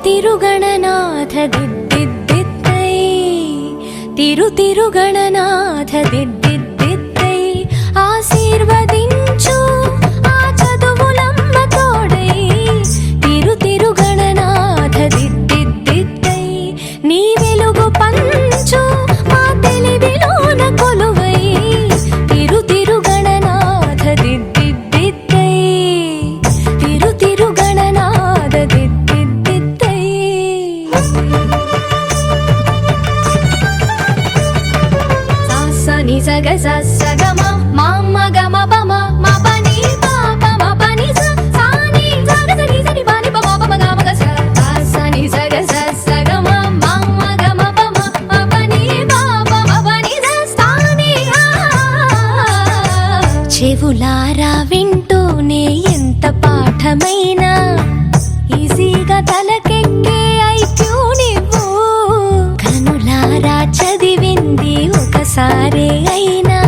తిరుగణనాథ దిద్దిద్దిత్తై తిరుగణనాథ దిద్దిద్దిత్తై ఆశీర్వదించు ఆ చదువులమ్మ తోడై తిరుగణనాథ దిద్దిద్దిత్తై నీ వెలుగు పంచు మా తెలివిలోన కొలువై తిరుగణనాథ దిద్దిద్దిత్తై తిరుగణనాథ దిద్దిద్దిత్తై సాసని సగ సగమ మామ గమ పమ మ పని పాప మ పని సాని సగ సని సని పని పమ పమ గమ గ సాసని సగ సగమ మామ గమ పమ మ పని పాప మ పని సాని చెవులారా వింటూనే ఎంత పాఠమైనా ఈజీగా తలకెక్కే ఐక్యూ నువ్వు కనులారా చదివింది ఒకసారే అయినా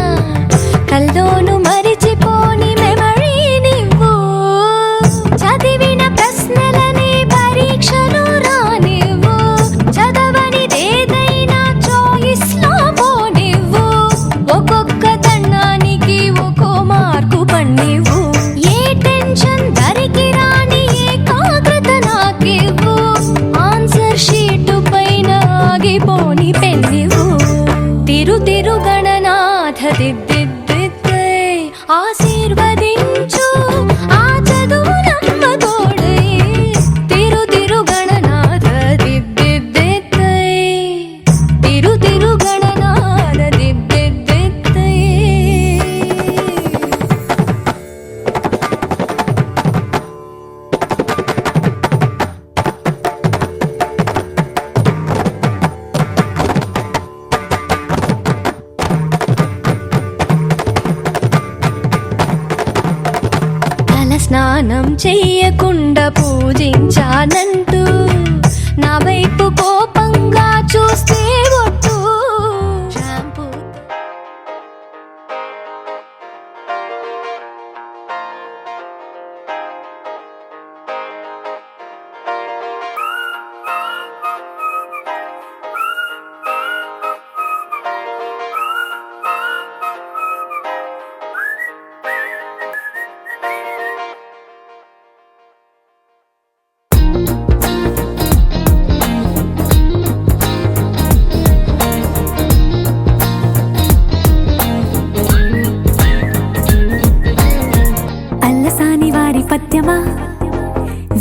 కల్లోను మరిచిపోని మెమరీ నువ్వు చదివిన ప్రశ్నలని పరీక్షలు రానివ్వు చదవనిదేదైనా చాయిస్ లో పోనివ్వు ఒక్కొక్క దండానికి ఒక్కో మార్కు పన్నివ్వు ఏ టెన్షన్ దరికి రాని ఏకాగ్రత నాకివ్వు ఆన్సర్ షీటు పైన ఆగిపోని పెన్నివ్వు తిరుగణనాథ దిద్దిద్దిత్తై ఆశీర్వదించు ఆ చదువులమ్మ తోడై తిరుగణనాథ దిద్దిద్దిత్తై తిరుగణనాథ దిద్దిద్దిత్తై స్నానం చెయ్యకుండా పూజించానంటూ నా వైపు కోపంగా చూస్తే ఒట్టు షాంపూ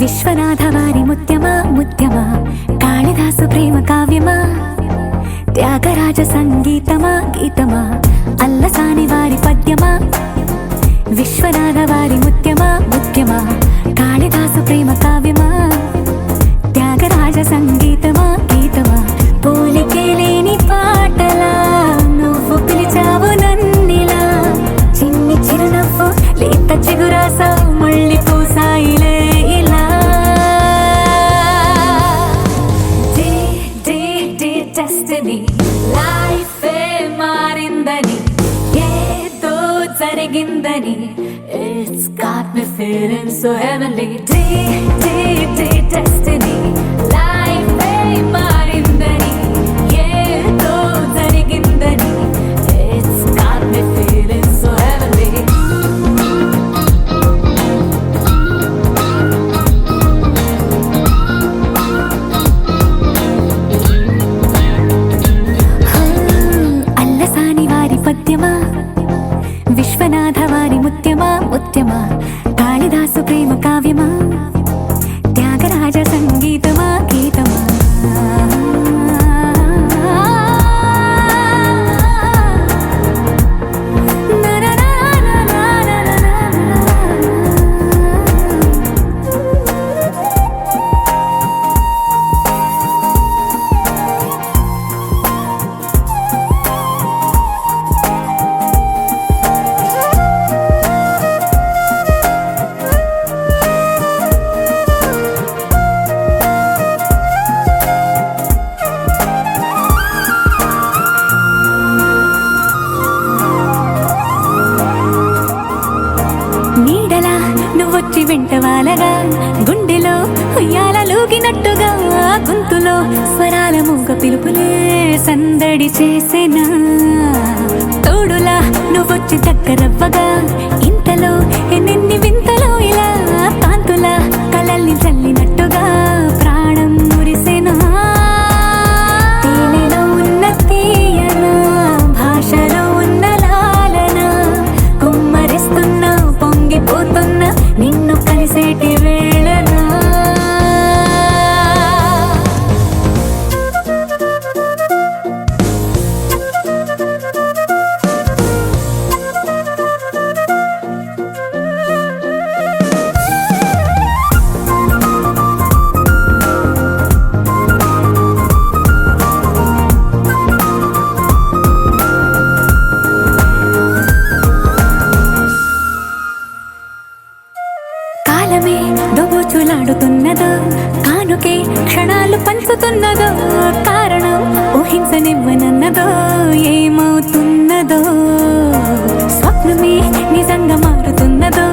విశ్వనాథ వారి ముత్యమా ముత్యమా కాళిదాసు ప్రేమ కావ్యమా త్యాగరాజ సంగీతమా గీతమా అల్లసాని వారి పద్యమా విశ్వనాథ వారి ముత్యమా ముత్యమా కాళిదాసు ప్రేమ కావ్యమా త్యాగరాజ సంగీతమా గీతమా పోలికే లేని పాటలా నువ్వు పిలిచావు నన్నిలా చిన్ని చిరునవ్వు లేత చిగురాసావు మళ్ళీ పూసాయిలే destiny life మారిందని ఏదో జరిగిందని it's got me feeling so heavenly destiny life మారిందని ఏదో జరిగిందని it's got me feeling so heavenly పద్యమా Viswanatha వారి ముత్యమా ముత్యమా కాళిదాసు ప్రేమ కావ్యమా త్యాగరాజ సంగీతమా గీతమా వెంట వాలగా గుండెలో ఉయ్యాలూగినట్టుగా గాలుల్లో స్వరాల మూగ పిలుపులే సందడి చేసేనా తోడులా నువ్వొచ్చి దగ్గరవ్వగా ఇంతలో ఎన్నెన్ని వింతలో ఇలా కాంతుల కలల్ని చల్లినట్టుగా ప్రాణం మురిసేనా తేనెలో ఉన్న తీయన భాషలో ఉన్న లాలన కుమ్మరిస్తున్న పొంగిపోతున్న నిన్ను కలిసేటి వేళనా కాలమే దోబూచులాడుతున్నదో కానుకే క్షణాలు పంచుతున్నదో కారణం ఊహించనివ్వనన్నదో ఏమవుతున్నదో స్వప్నమే నిజంగా మారుతున్నదో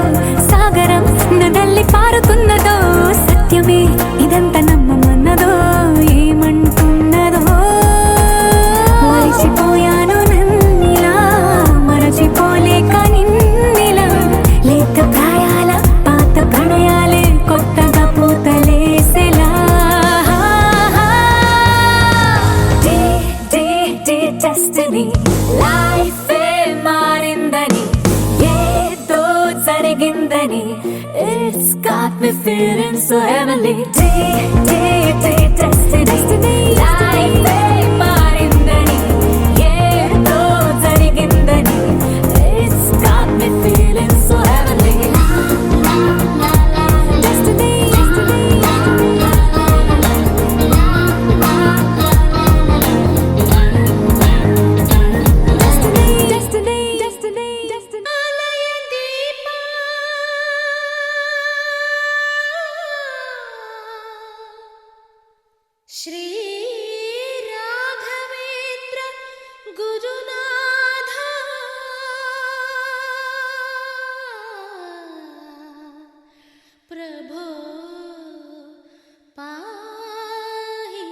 సాగరం నడల్లి పారుతున్నదో సత్యమే ఇదంతా నమ్మమన్నదో ఏమంటున్నదో మరిచిపోయాను నన్నిలా మరచిపోలేక నిన్నిలా లేత ప్రాయాల పాత ప్రణయాలే కొత్తగా పూతలేసేలా డే డే డే డెస్టినీ లైఫే మారిందని ఏదో జరిగిందని it's got me feeling so heavenly day day day destiny లైఫే మారిందని ఏదో జరిగిందని it's got me feeling so heavenly Shri Raghavendra Gurunath प्रभो पाहि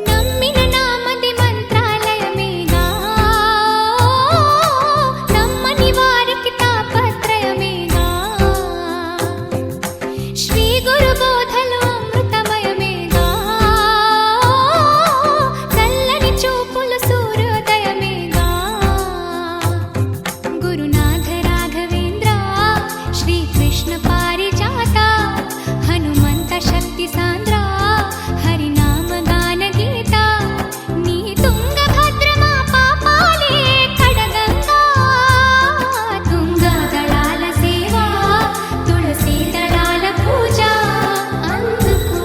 నమ్మిన నామది మంత్రాలయమేగా నమ్మని వారికి తాపత్రయమేగా శ్రీ గురు బోధలు అమృతమయమేగా చల్లని చూపులు సూర్యోదయమేగా గురునాథ రాఘవేంద్ర శ్రీ కృష్ణ పారిజాత హనుమంత శక్తి సాంద్ర హరినామ గాన గీత నీ తుంగభద్ర మా పాపాలే కడగంగా తుంగ దళాల సేవ తులసి దళాల పూజ అందుకో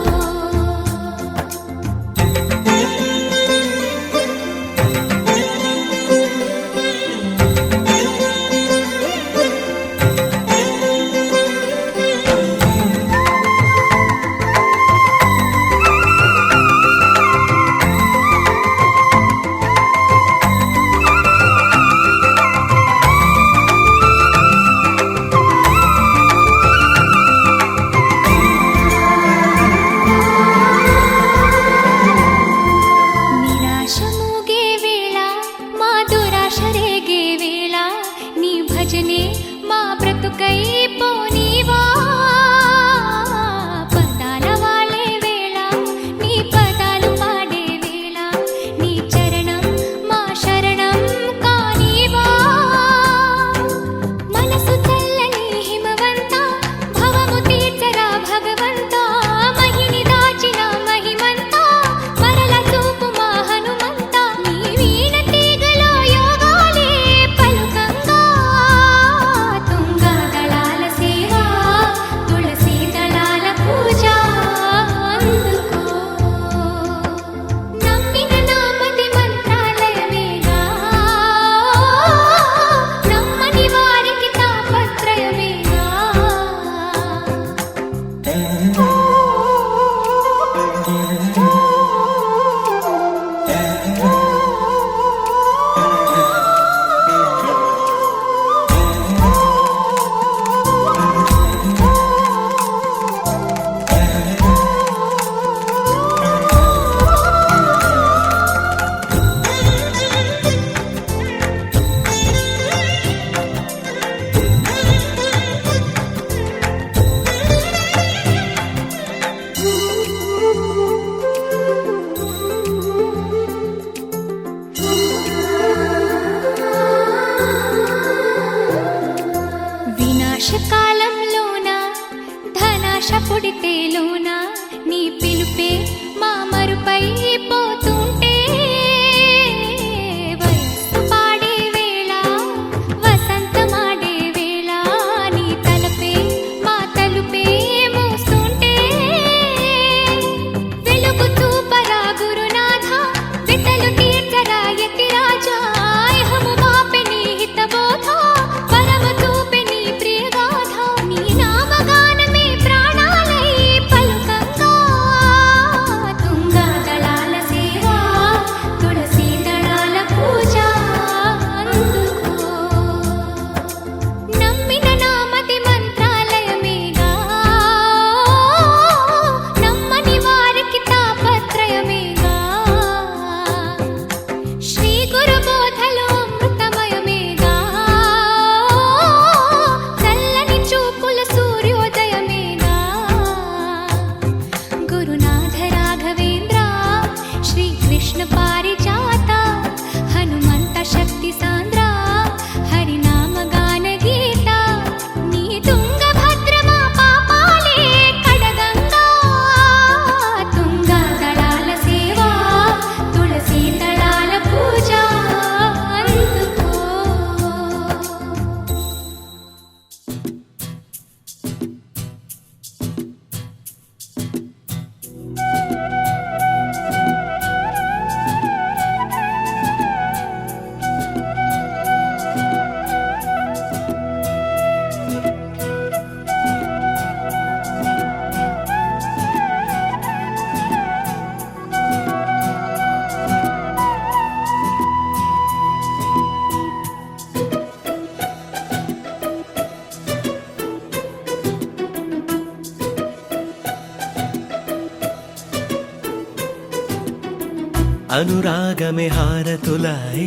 అనురాగమే హారతులాయే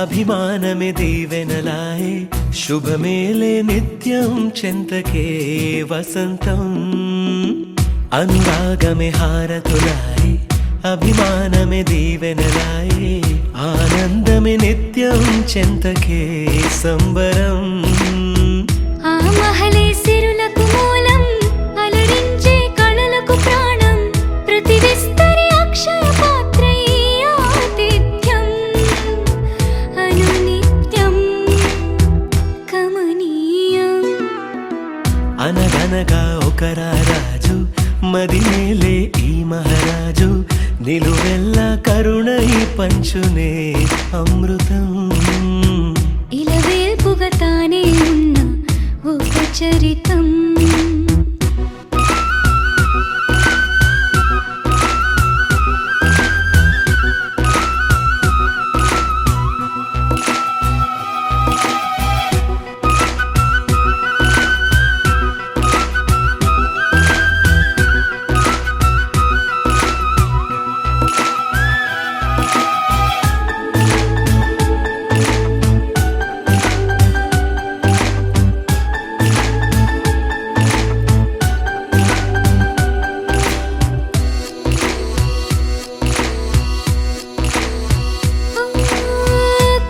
అభిమానమే దీవెనలాయే శుభమేలే నిత్యం చెంతకే వసంతం అనురాగమే హారతులాయే అభిమానమే దీవెనలాయే ఆనందమే నిత్యం చెంతకే సంబరం ఆ మహలే సిరులకు మూలం అలరించే కళలకు ప్రాణం ప్రతి విస్తరి అక్షయ పాత్రై ఆతిథ్యం అనునిత్యం కమనీయం అనగనగా ఒక రాజు మదినేలే ఈ మహారాజు నిలువెల్ల కరుణై పంచునే అమృతం ఇలవేల్పుగా తానే ఉన్న ఒక చరితం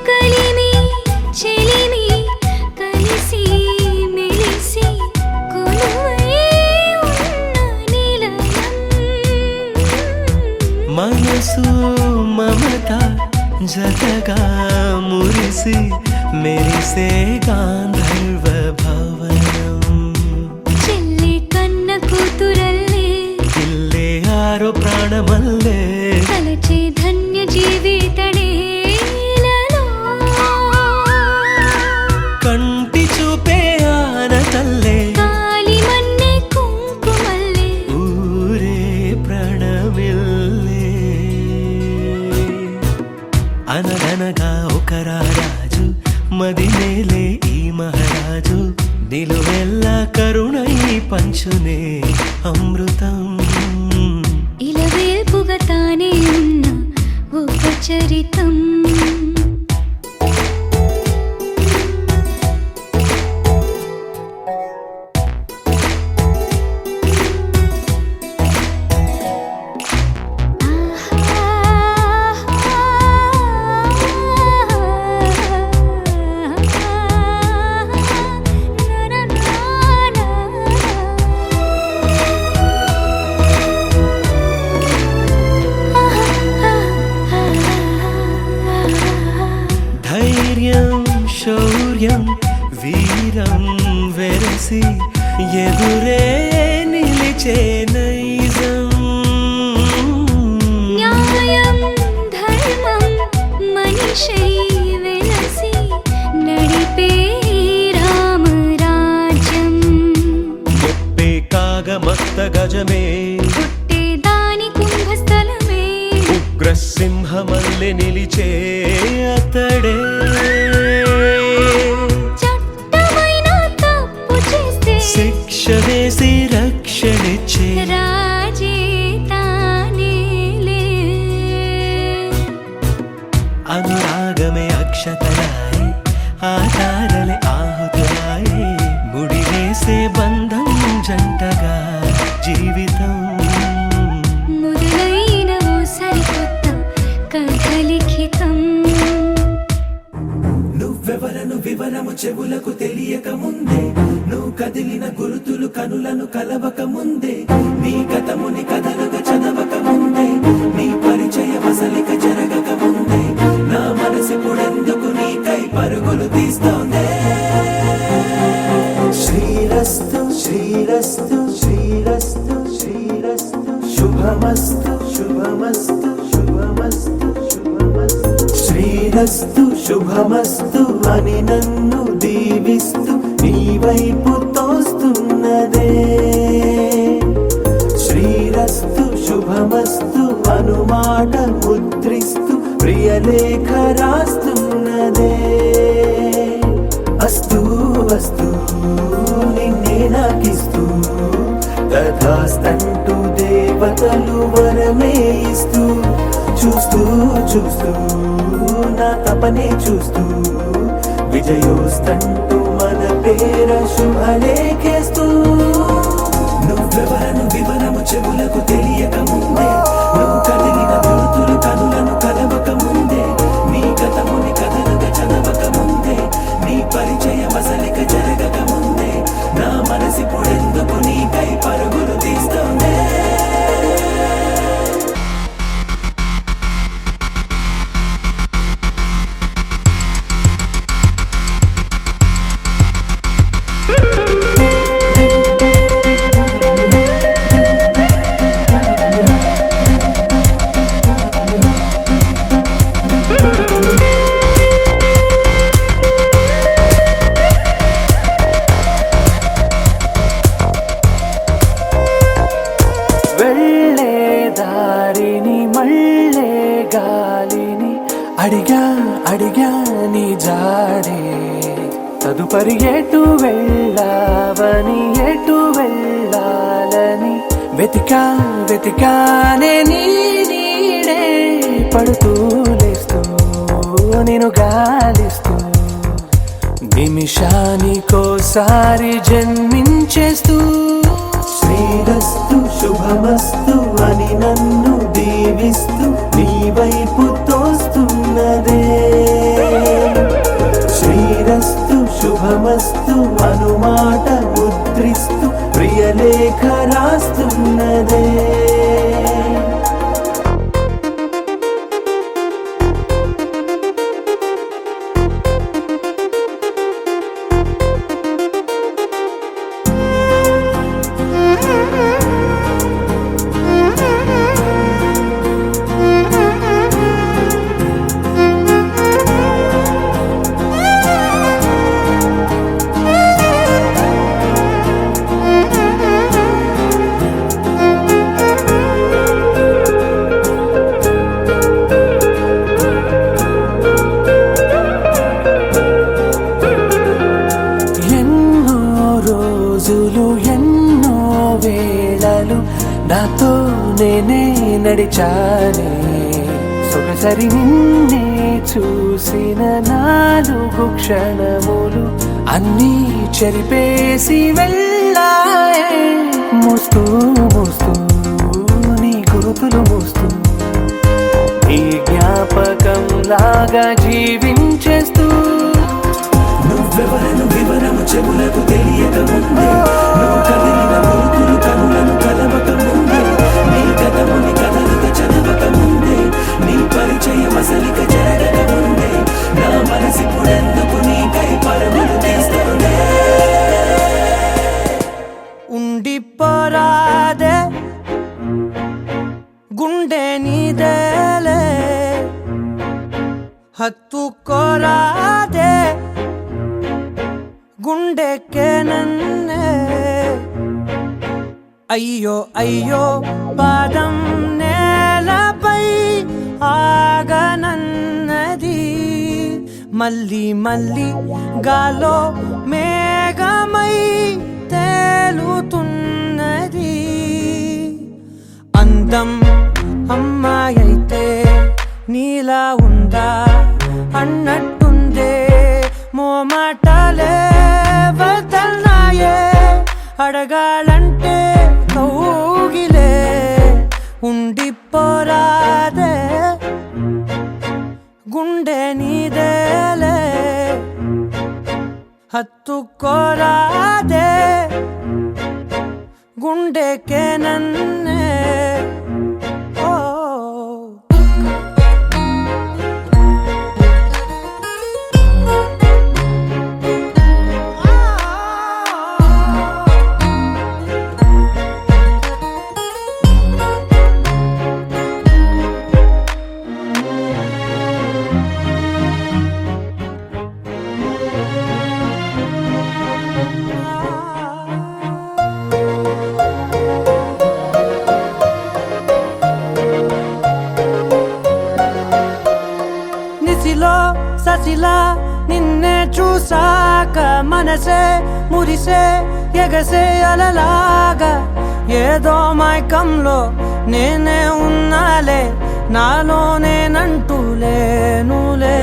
కలిమి చెలిమి కలిసి మెలిసి కొలువై ఉన్న నిలయం మనసు మమత జతగా మురిసి మెరిసే గాంధర్వ భవనం చెల్లి కన్న కూతురల్లే ఇల్లే ఆరో ప్రాణమల్లే కలచే ధన్య జీవితడేలలో కంటి చూపే ఆనతల్లే కాలి మన్నే కుంకుమల్లే ఊరే ప్రణమిల్లే అనగనగా ఒక రాజు మదినేలే ఈ మహారాజు నిలువెల్ల కరుణై పంచునే అమృతం ఇలవేల్పుగా తానే ఉన్న ఒక చరితం ధైర్యం శౌర్యం వీరం వెరసి ఎదురే నిలిచే నైజం న్యాయం ధర్మం మనిషై వెలసి నడిపే రామరాజ్యం ముప్పే కాగమస్త గజమే పుట్టే దాని కుంభస్థలమే ఉగ్రసింహమల్లె నిలిచే అతడే చట్టమైన తప్పు చేస్తే శిక్ష వేసి రక్షణిచ్చే రాజే తానేలే అనురాగమే అక్షతలాయే ఆధారలే ఆహుతులాయే ముడివేసే బంధం జంటగా జీవితం మొదలైన ఓ సరికొత్త కథ లిఖితం నువ్వెవరను వివరము చెవులకు తెలియక ముందే నువ్వు కదిలిన గురుతులు కనులను కలవక ముందే నీ గతముని కథలుగా చదవక ముందే నీ పరిచయ వసలిక జరగక ముందే నా మనసిపుడెందుకు నీకై పరుగులు తీస్తోందే శ్రీరస్తు శ్రీరస్తు శ్రీరస్తు శ్రీరస్తు శుభమస్తు శుభమస్తు శుభమస్తు శుభమస్తు శ్రీరస్తు శుభమస్తు అని నన్ను దీవిస్తూ నీ వైపు తోస్తున్నదే శ్రీరస్తు శుభమస్తు అనుమాట ముద్రిస్తూ ప్రియలేఖ రాస్తున్నదే అస్తు అస్తు నిన్నే నాకిస్తూ తథాస్తంటూ దేవతలు వరమే ఇస్తూ చూస్తూ చూస్తూ నా తపనే చూస్తూ విజయోస్తంటూ మన పేర శుభలేఖేస్తూ నువ్వెవరను వివరము చెవులకు తెలియక ముందే నువ్వు కదిలిన గుర్తులు కనులను కలవక ముందే నీ గతముని కథలుగా చదవక ముందే నీ పరిచయం అసలిక జరగక ముందే నా మనసిప్పుడెందుకు నీకై పరుగులు తీస్తోందే వెళ్ళే దారిని మళ్ళే గాలిని అడిగా అడిగా నీ జాడే తదుపరి ఎటు వెళ్ళావని ఎటు వెళ్ళాలని వెతికా వెతికానే నీ నీడే పడుతూ లేస్తూ నేను గాలిస్తూ నిమిషానికోసారి జన్మించేస్తూ శ్రీరస్తు శుభమస్తు అని నన్ను దీవిస్తూ నీ వైపు తోస్తున్నదే శ్రీరస్తు శుభమస్తు అనుమాట ముద్రిస్తూ ప్రియలేఖ రాస్తున్నదే ఎన్నో వేళలు నాతో నేనే నడిచానే సొగసరి నిన్నే చూసిన 4 క్షణములు అన్నీ చెరిపేసి వెళ్ళాయే మోస్తూ మోస్తూ నీ గురుతులు మోస్తూ నీ జ్ఞాపకం లాగా జీవించేస్తూ నువ్వెవరను వివరము చెవులకు తెలియక ముందే నువ్వు కదిలిన గుర్తులు కనులను కలవక ముందే నీ గతముని కథలుగా చదవక ముందే నీ పరిచయం అసలిక జరగక ముందే నా మనసిప్పుడెందుకు నీకై పరుగులు తీస్తోందే ఉండిపోరాదే గుండె నీదేలే హత్తుకోరాదే గుండెకే నన్నే అయ్యో అయ్యో పాదం నేలపై ఆగనన్నది మళ్ళీ మళ్ళీ గాలో మేఘమై తేలుతున్నది అందం అమ్మాయైతే నీలా ఉందా అన్నట్టుందే మోమాటాలే వదల్నాయే అడగాలంటే కౌగిలే ఉండిపోరాదే గుండె నీదేలే హత్తుకోరాదే గుండెకే నన్నే ససిలా నిన్నే చూసాక మనసే మురిసే ఎగసే అలలాగా ఏదో మైకంలో నేనే ఉన్నాలే నాలోనేనంటూ లేనులే.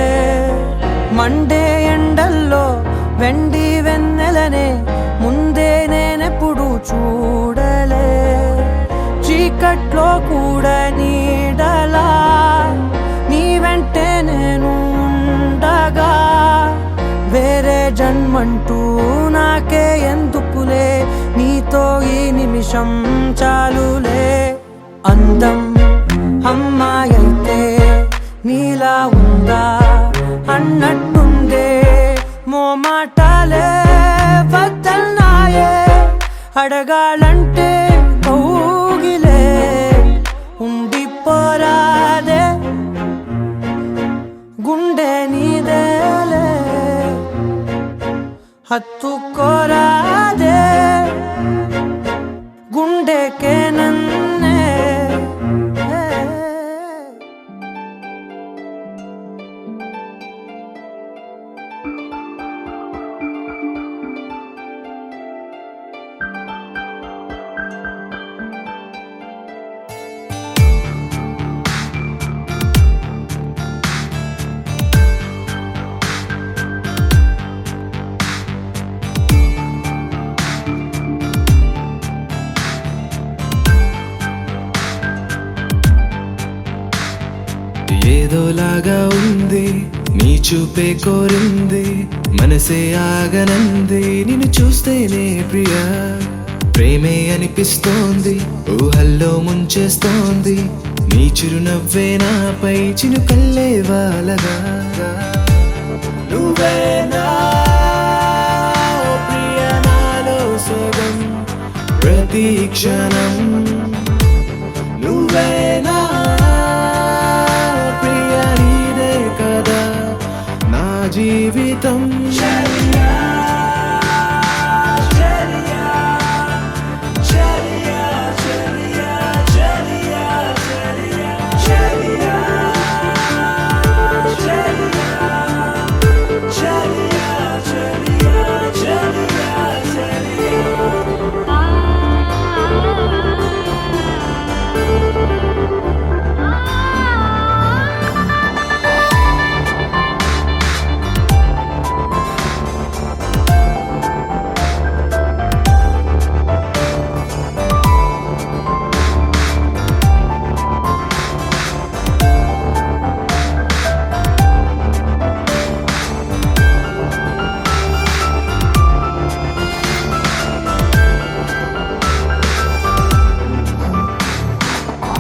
మండే ఎండల్లో వెండి వెన్నెలనే ముందే నేనెప్పుడు చూడలే. చీకట్లో కూడా నీడలా నీ వెంటే నేను ఉండగా వేరే జన్మంటూ నాకే ఎందుకులే, నీతో ఈ నిమిషం చాలులే. అందం అమ్మాయైతే నీలా ఉందా అన్నట్టుందే, మోమాటాలే వద్దన్నాయే, అడగాలంటే కౌగిలే ఉండిపోరాదే, గుండె నీదేలే హత్తుకోరాదే, గుండెకే నన్నే. ఏదోలాగా ఉంది నీ చూపే కోరింది, మనసే ఆగనంది నిన్ను చూస్తేనే ప్రియా. ప్రేమే అనిపిస్తోంది ఊహల్లో ముంచేస్తోంది, నీ చిరునవ్వే నాపై చినుకల్లే వాలగా. నువ్వేనా ఓ ప్రియా నాలో సగం ప్రతి క్షణం, నువ్వేనా జీవితం.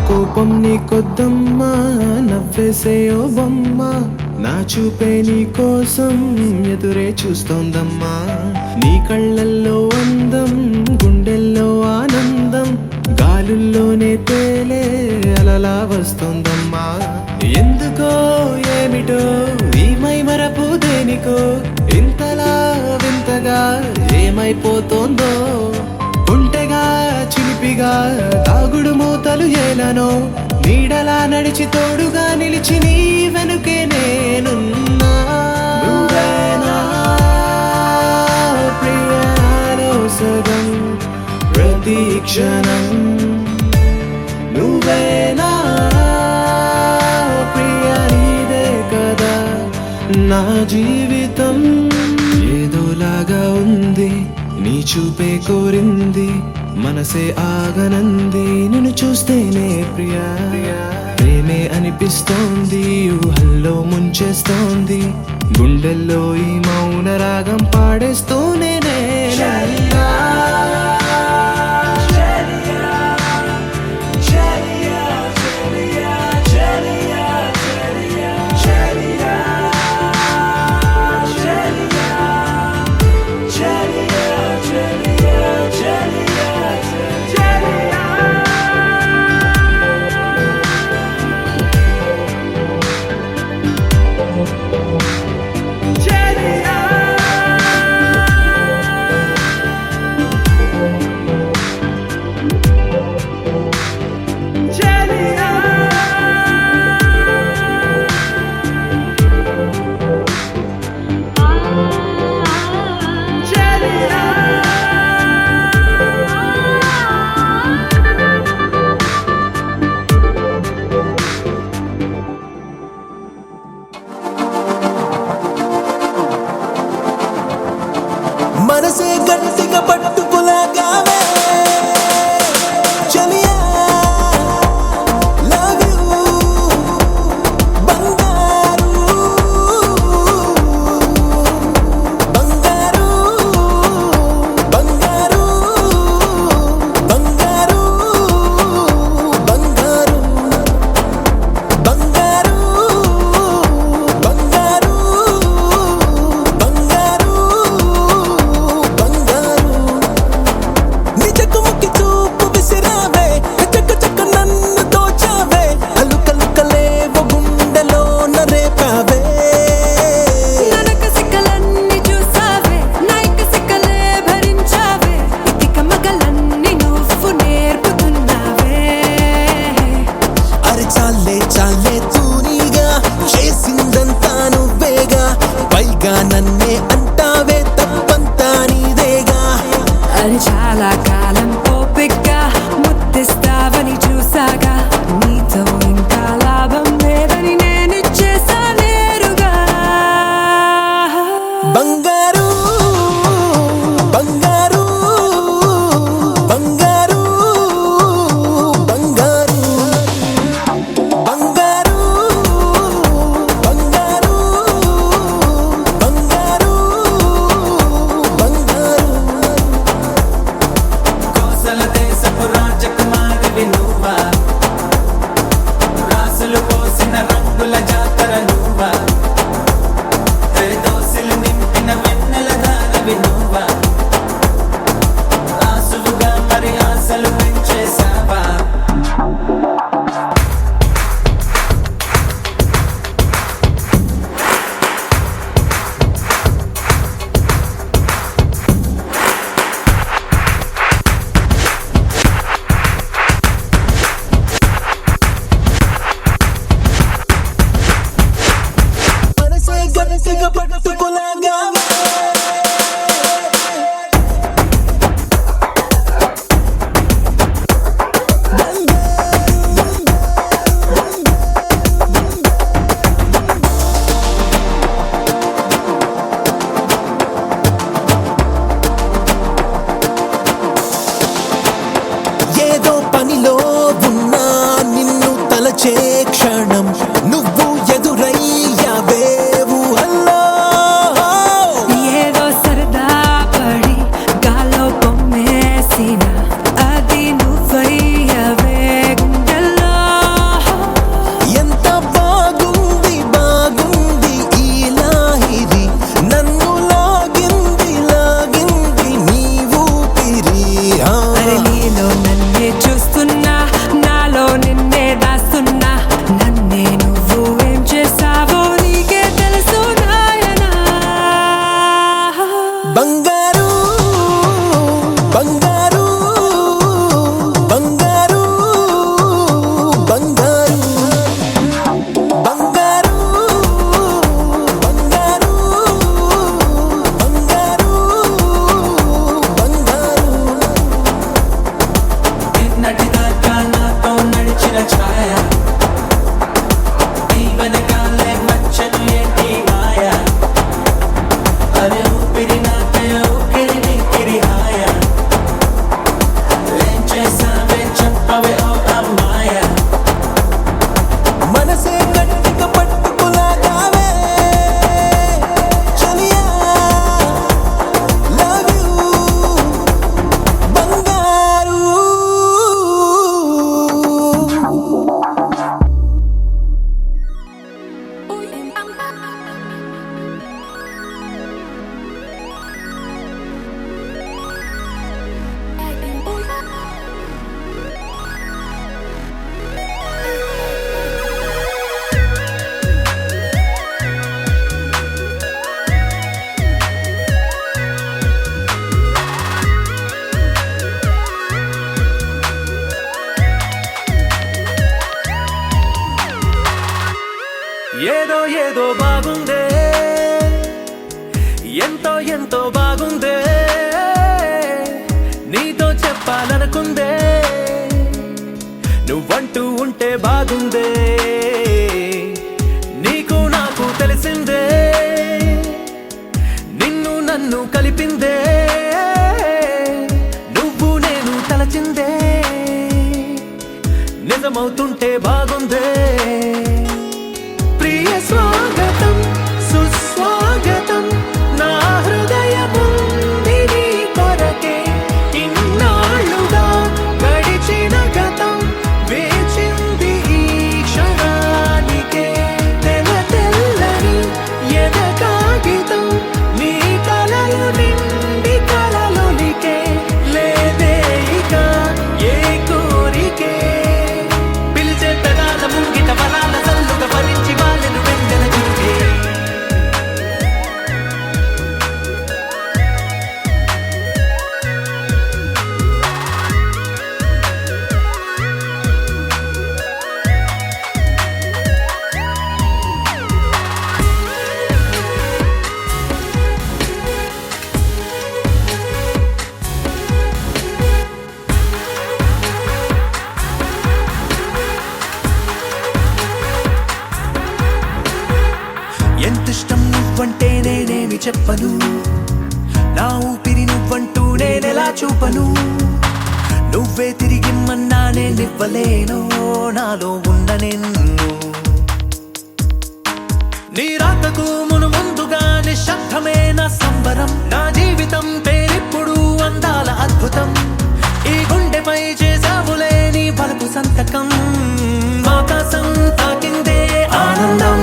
కోపం నీ కొద్దమ్మా, నవ్వేసే ఓ బొమ్మ, నా చూపే నీ కోసం ఎదురే చూస్తోందమ్మా. నీ కళ్ళల్లో అందం, గుండెల్లో ఆనందం, గాలుల్లోనే తేలే అలలా వస్తోందమ్మా. ఎందుకో ఏమిటో ఈ మైమరపు దేనికో ఇంతలా వింతగా ఏమైపోతోందో, ఒంటెగా చిలిపిగా దాగుడు మూతలు ఏలనో, నీడలా నడిచి తోడుగా నిలిచి నీ వెనుకే నేనున్నా. నువ్వేనా ప్రియాలో సగం ప్రతి క్షణం, నువ్వేనా ప్రియా నీదే కదా నా జీవితం. ఏదోలాగా ఉంది నీ చూపే కోరింది, మనసే ఆగనంది నిన్ను చూస్తేనే ప్రియా. ప్రేమే అనిపిస్తోంది ఊహల్లో ముంచేస్తోంది, గుండెల్లో ఈ మౌన రాగం పాడేస్తూనే నేనన్నా. వెన్నెల ఛాయ నీ వెనకాలే మచ్చలు ఏంటి మాయ అరే ఊపిరి నాకే ఊపిరి నీకిరి హాయ ఏం చేసావే చెప్పవే ఓ అమ్మాయ మనసే గట్టిగా పట్టుకులాగావే చలియా లవ్ యూ బంగారు ఏదో ఏదో బాగుందే ఎంతో ఎంతో బాగుందే నీతో చెప్పాలనుకుందే నువ్వంటూ ఉంటే బాగుందే నీకు నాకు తెలిసిందే నిన్ను నన్ను కలిపిందే నువ్వు నేను తలచిందే నిజమవుతుంటే బాగుందే ప్రియ స్వాగతం సుస్వాగతం నా హృదయముంది నీ కొరకే ఇన్నాళ్ళుగా గడిచిన గతం వేచింది ఈ క్షణానికే తెల్ల తెల్లని ఎద కాగితం నీ కలలు నిండి కలలొలికే లేదే ఇక ఏ కోరికే పిలిచే పెదాల ముంగిట వరాల సల్లుగా భరించి వాళ్ళను వెంటన చూపే ఎంతిష్టం నువ్వంటే నేనేమి చెప్పను నా ఊపిరి నువ్వంటూ నేనెలా చూపను నువ్వే తిరిగిమ్మన్నా నేనివ్వలేను నాలో ఉన్న నిన్ను నీ రాకకు మును ముందుగా నిశ్శబ్దమే నా సంబరం నా జీవితం పేరిప్పుడు అందాల అద్భుతం ఈ గుండెపై చేసావులే నీ బలపు సంతకం ఆకాశం తాకిందే ఆనందం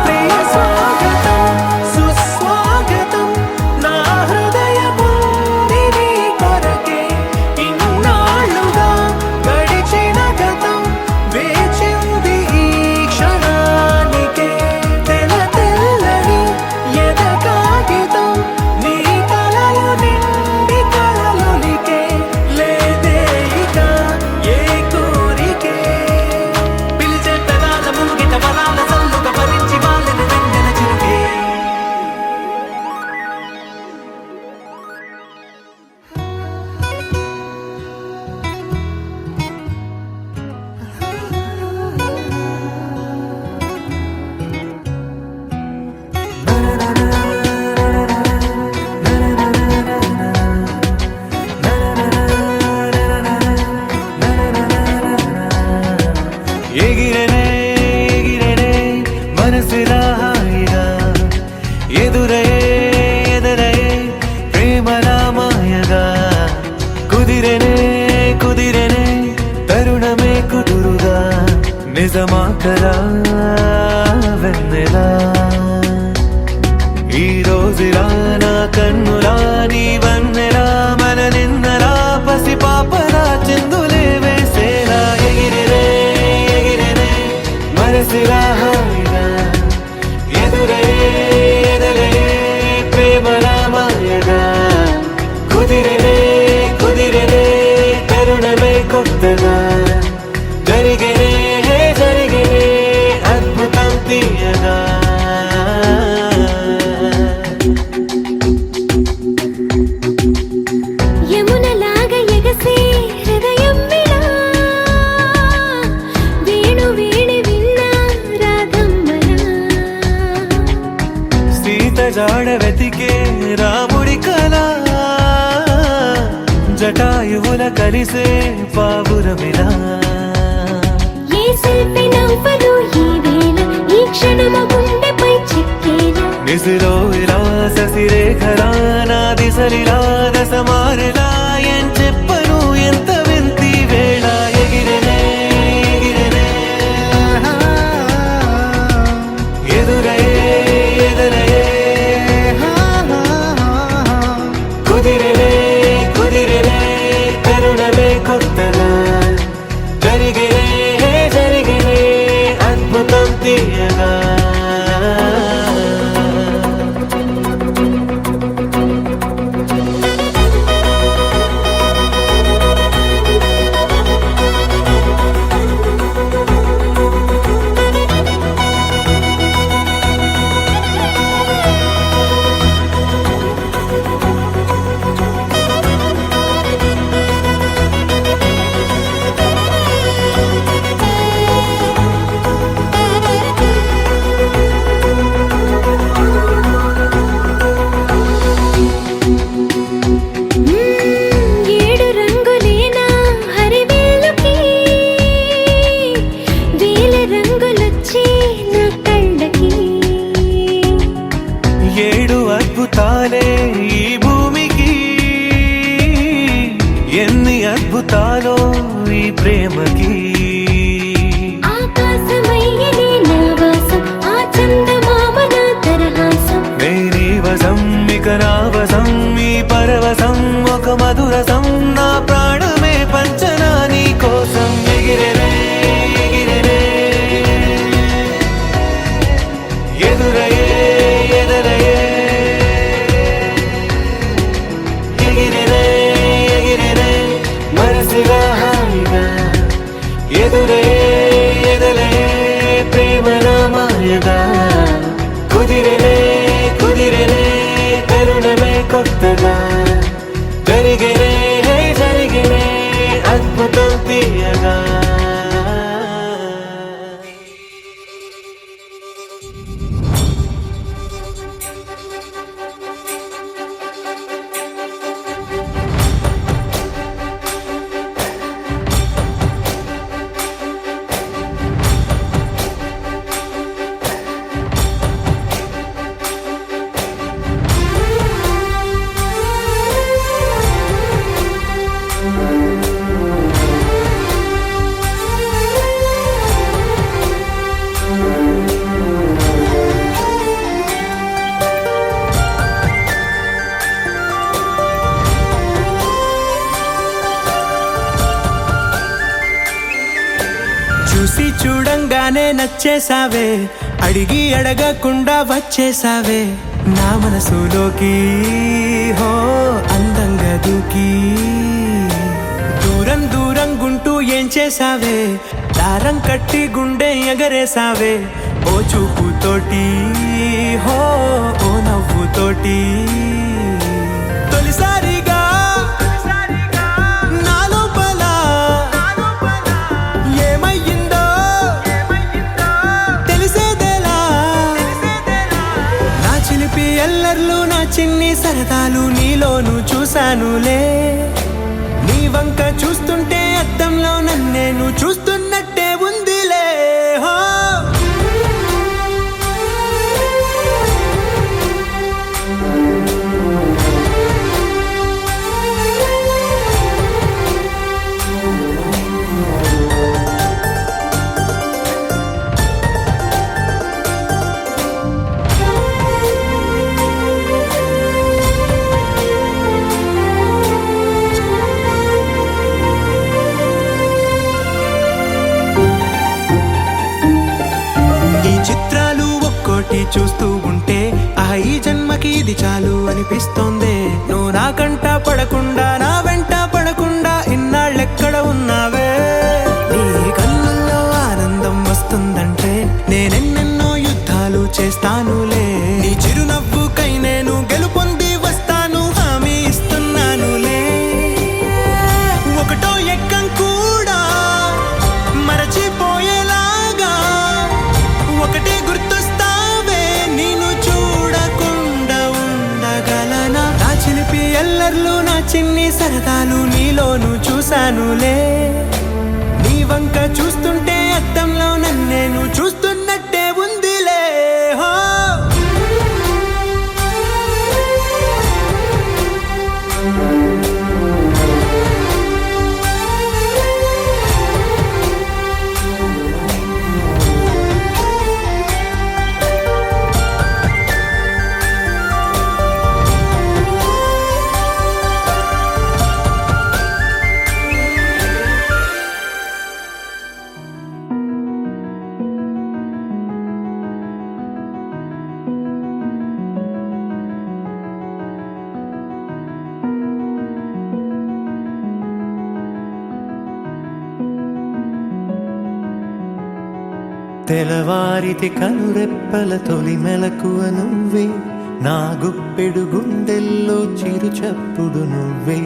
ప్రియ స్వాగతం సుస్వాగతం నా హృదయముంది నీ కొరకే ఇన్నాళ్ళుగా గడిచిన గతం వేచింది ఈ క్షణానికే తెల్ల తెల్లని ఎద కాగితం నీ కలలు నిండి కలలొలికే లేదే ఇక ఏ కోరికే పిలిచే పెదాల ముంగిట వరాల సల్లుగా భరించి వాళ్ళను వెంటన చూపే ఎగిరనే ఎగిరనే మనసులా హాయిగా ఎదురయే ఎదరయే ప్రేమలా మాయగా కుదిరనే కుదిరనే తరుణమే కుదురుగా నిజమా కలా వెన్నెలా ఈ రోజులా నా కన్నులా నీ వన్నెలా మన నిన్నలా పసి పాపలా చిందులే వేసేలా ఎగిరిరే ఎగిరిరే మనసులా హాయిగా ఎదురయే ఎదరయే ప్రేమలా మాయగా కుదిరిరే కుదిరిరే తరుణమే కొత్తగా జరిగిరే కలిసే పావురమిలా ఏ శిల్పి నవ్వలు ఈ వేళ ఈ క్షణము గుండెపై చిక్కేలా నిసిలో ఇలా ససిరేఖలా నా దిశలిలా దశమారిలా ఏం చెప్పను ఎంత వింతి వేళ ఎగిరెనే ఎగిరెనే ఎదురయే ఎదురయే కుదిరెనే కుదిరెనే కరుణమే కొత్తగా జరిగినే జరిగినే అద్భుతం తీయగా ఏడు రంగులేనా హరివేలుకి వేల రంగులొచ్చి నా కళ్ళకి ఏడు అద్భుతాలే ఈ భూమికి ఎన్ని అద్భుతాలో ఈ ప్రేమకి ఆకాశమయ్యనే నా వాసం ఆ చందమామ నా తరహాసం నేనీ వసం ఇక నా వసం ఈ పరవశం ఒక మధురసం నా ప్రాణమే పంచనా నీ కోసం ఎగిరెనే ఎగిరెనే ఎదురయే ఎదురయే ఎగిరెనే ఎగిరెనే మనసుగా హాయిగా ఎదురయే ఎదురయే ప్రేమనా మాయగా కుదిరెనే కుదిరెనే కరుణమే కొత్తగా జరిగినే జరిగినే అద్భుతం తీయగా చూసి చూడంగానే నచ్చేసావే అడిగి అడగకుండా వచ్చేసావే నా మనసులోకి హో అందంగా దూకి దూరం దూరం గుంటూ ఏం చేసావే దారం కట్టి గుండె ఎగరేసావే ఓ చూపుతోటి హో ఓ నవ్వుతోటి తొలిసారిగా నా లోపల ఏమయ్యిందో తెలిసేదేలా నా చిలిపి ఎల్లర్లు నా చిన్ని సరదాలు నీలోను చూశానులే నీ వంక చూస్తుంటే అద్దంలో నన్నేను చూస్తున్నట్టే ఉందిలే హో చూస్తూ ఉంటే ఈ జన్మకి ఇది చాలు అనిపిస్తోంది నువ్వు నా కంట పడకుండా నా వెంట పడకుండా ఇన్నాళ్ళెక్కడ ఉన్నావే నీ కన్నుల్లో ఆనందం వస్తుందంటే నేనెన్నెన్నో యుద్ధాలు చేస్తానులే నీ చిరునవ్వుకై నేను గెలుపొంది వస్తాను హామీ ఇస్తున్నానులే ఒకటో ఎక్కం కూడా మరచిపోయేలాగా ఒకటే గుర్తొస్తావే నిన్ను చూడకుండా ఉండగలనా నా చిలిపి ఎల్లర్లు ఉన్నానులే నీ వంక చూస్తుంటే అద్దంలో నన్నేను చూస్తున్నట్టే ఉందిలే హో తెలవారితే కనురెప్పల తొలి మెలకువ నువ్వే నా గుప్పెడు గుండెల్లో చిరు చప్పుడు నువ్వే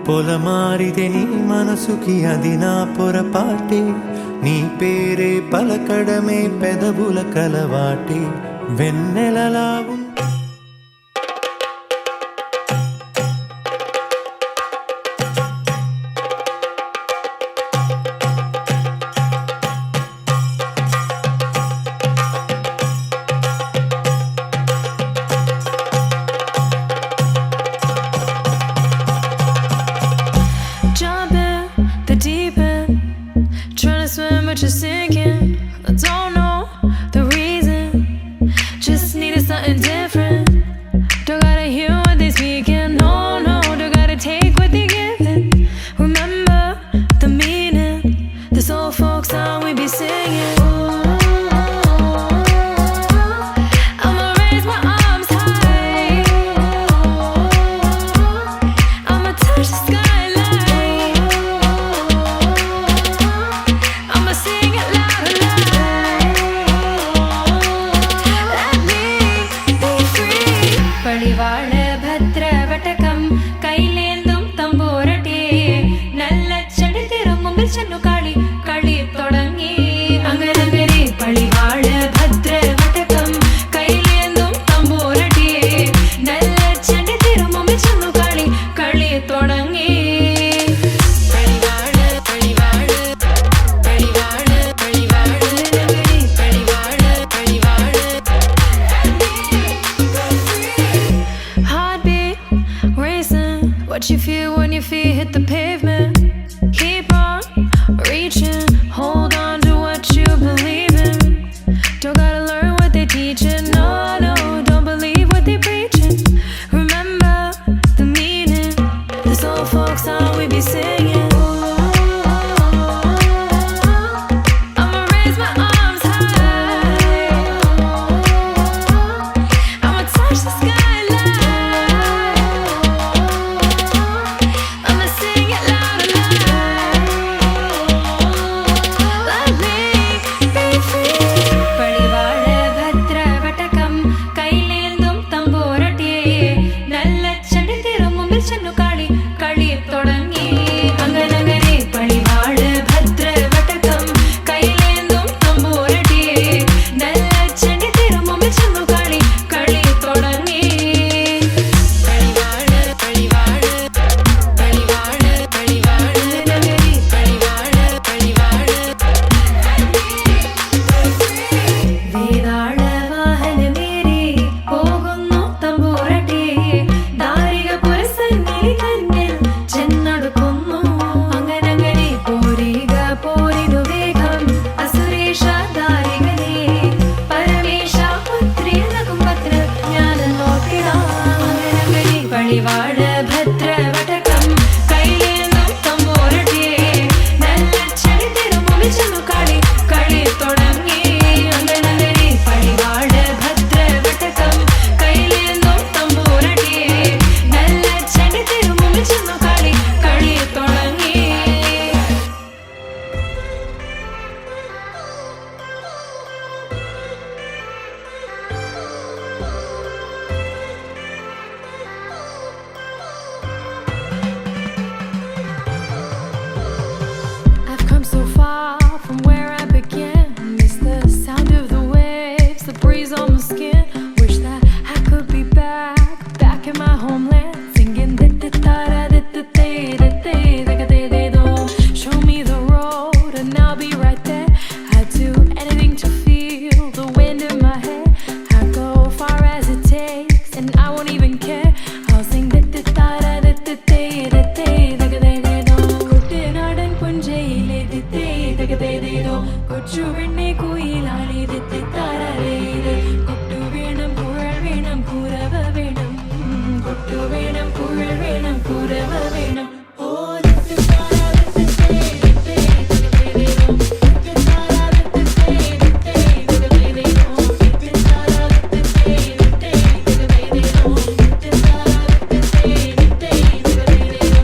పొలమారితే నీ మనసుకి అది నా పొరపాటే నీ పేరే పలకడమే పెదవుల కలవాటే వెన్నెలలా Jump in the deep end, trying to swim but you're sinking. I don't know the reason, just needed something different. Don't gotta hear what they speaking, no, no, don't gotta take what they giving. Remember the meaning, this old folk song we be singing. I'ma raise my arms high, I'ma touch the sky. பழிவாழ பத்ரவட்டகம் கைலேந்தும் தம்போரட்டே நல்ல செடி திரும்பும் சென்னு காளி களி தொடங்கி அங்கரங்கரே பழிவாழ பத்ரவட்டகம் கைலேந்தும் தம்போரட்டே நல்ல செடி திரும்பும் சென்னு காளி களி தொடங்கி What you feel when your feet hit the pavement? Keep on reaching, hold on to what you believe in. Don't gotta learn what they teaching, no, no, don't believe what they preaching. Remember the meaning, this old folk song we be singing. I'ma raise my arms high, I'ma touch the sky. I'ma sing it loud and loud. దిత్తే తగదేదేదో കൊച്ചു പെണ്ണെ കുയിലാളി దిత్తే താരലേത് കൊട്ടു വേണം കുഴൽ വേണം കുരവ വേണം കൊട്ടു വേണം കുഴൽ വേണം കുരവ വേണം ഓ ദിത്തേ താര ദിത്തേ ദിത്തേ തഗദേദേదో ദിത്തേ താര ദിത്തേ ദിത്തേ തഗദേദേదో ദിത്തേ താര ദിത്തേ ദിത്തേ തഗദേദേదో ദിത്തേ താര ദിത്തേ ദിത്തേ തഗദേദേదో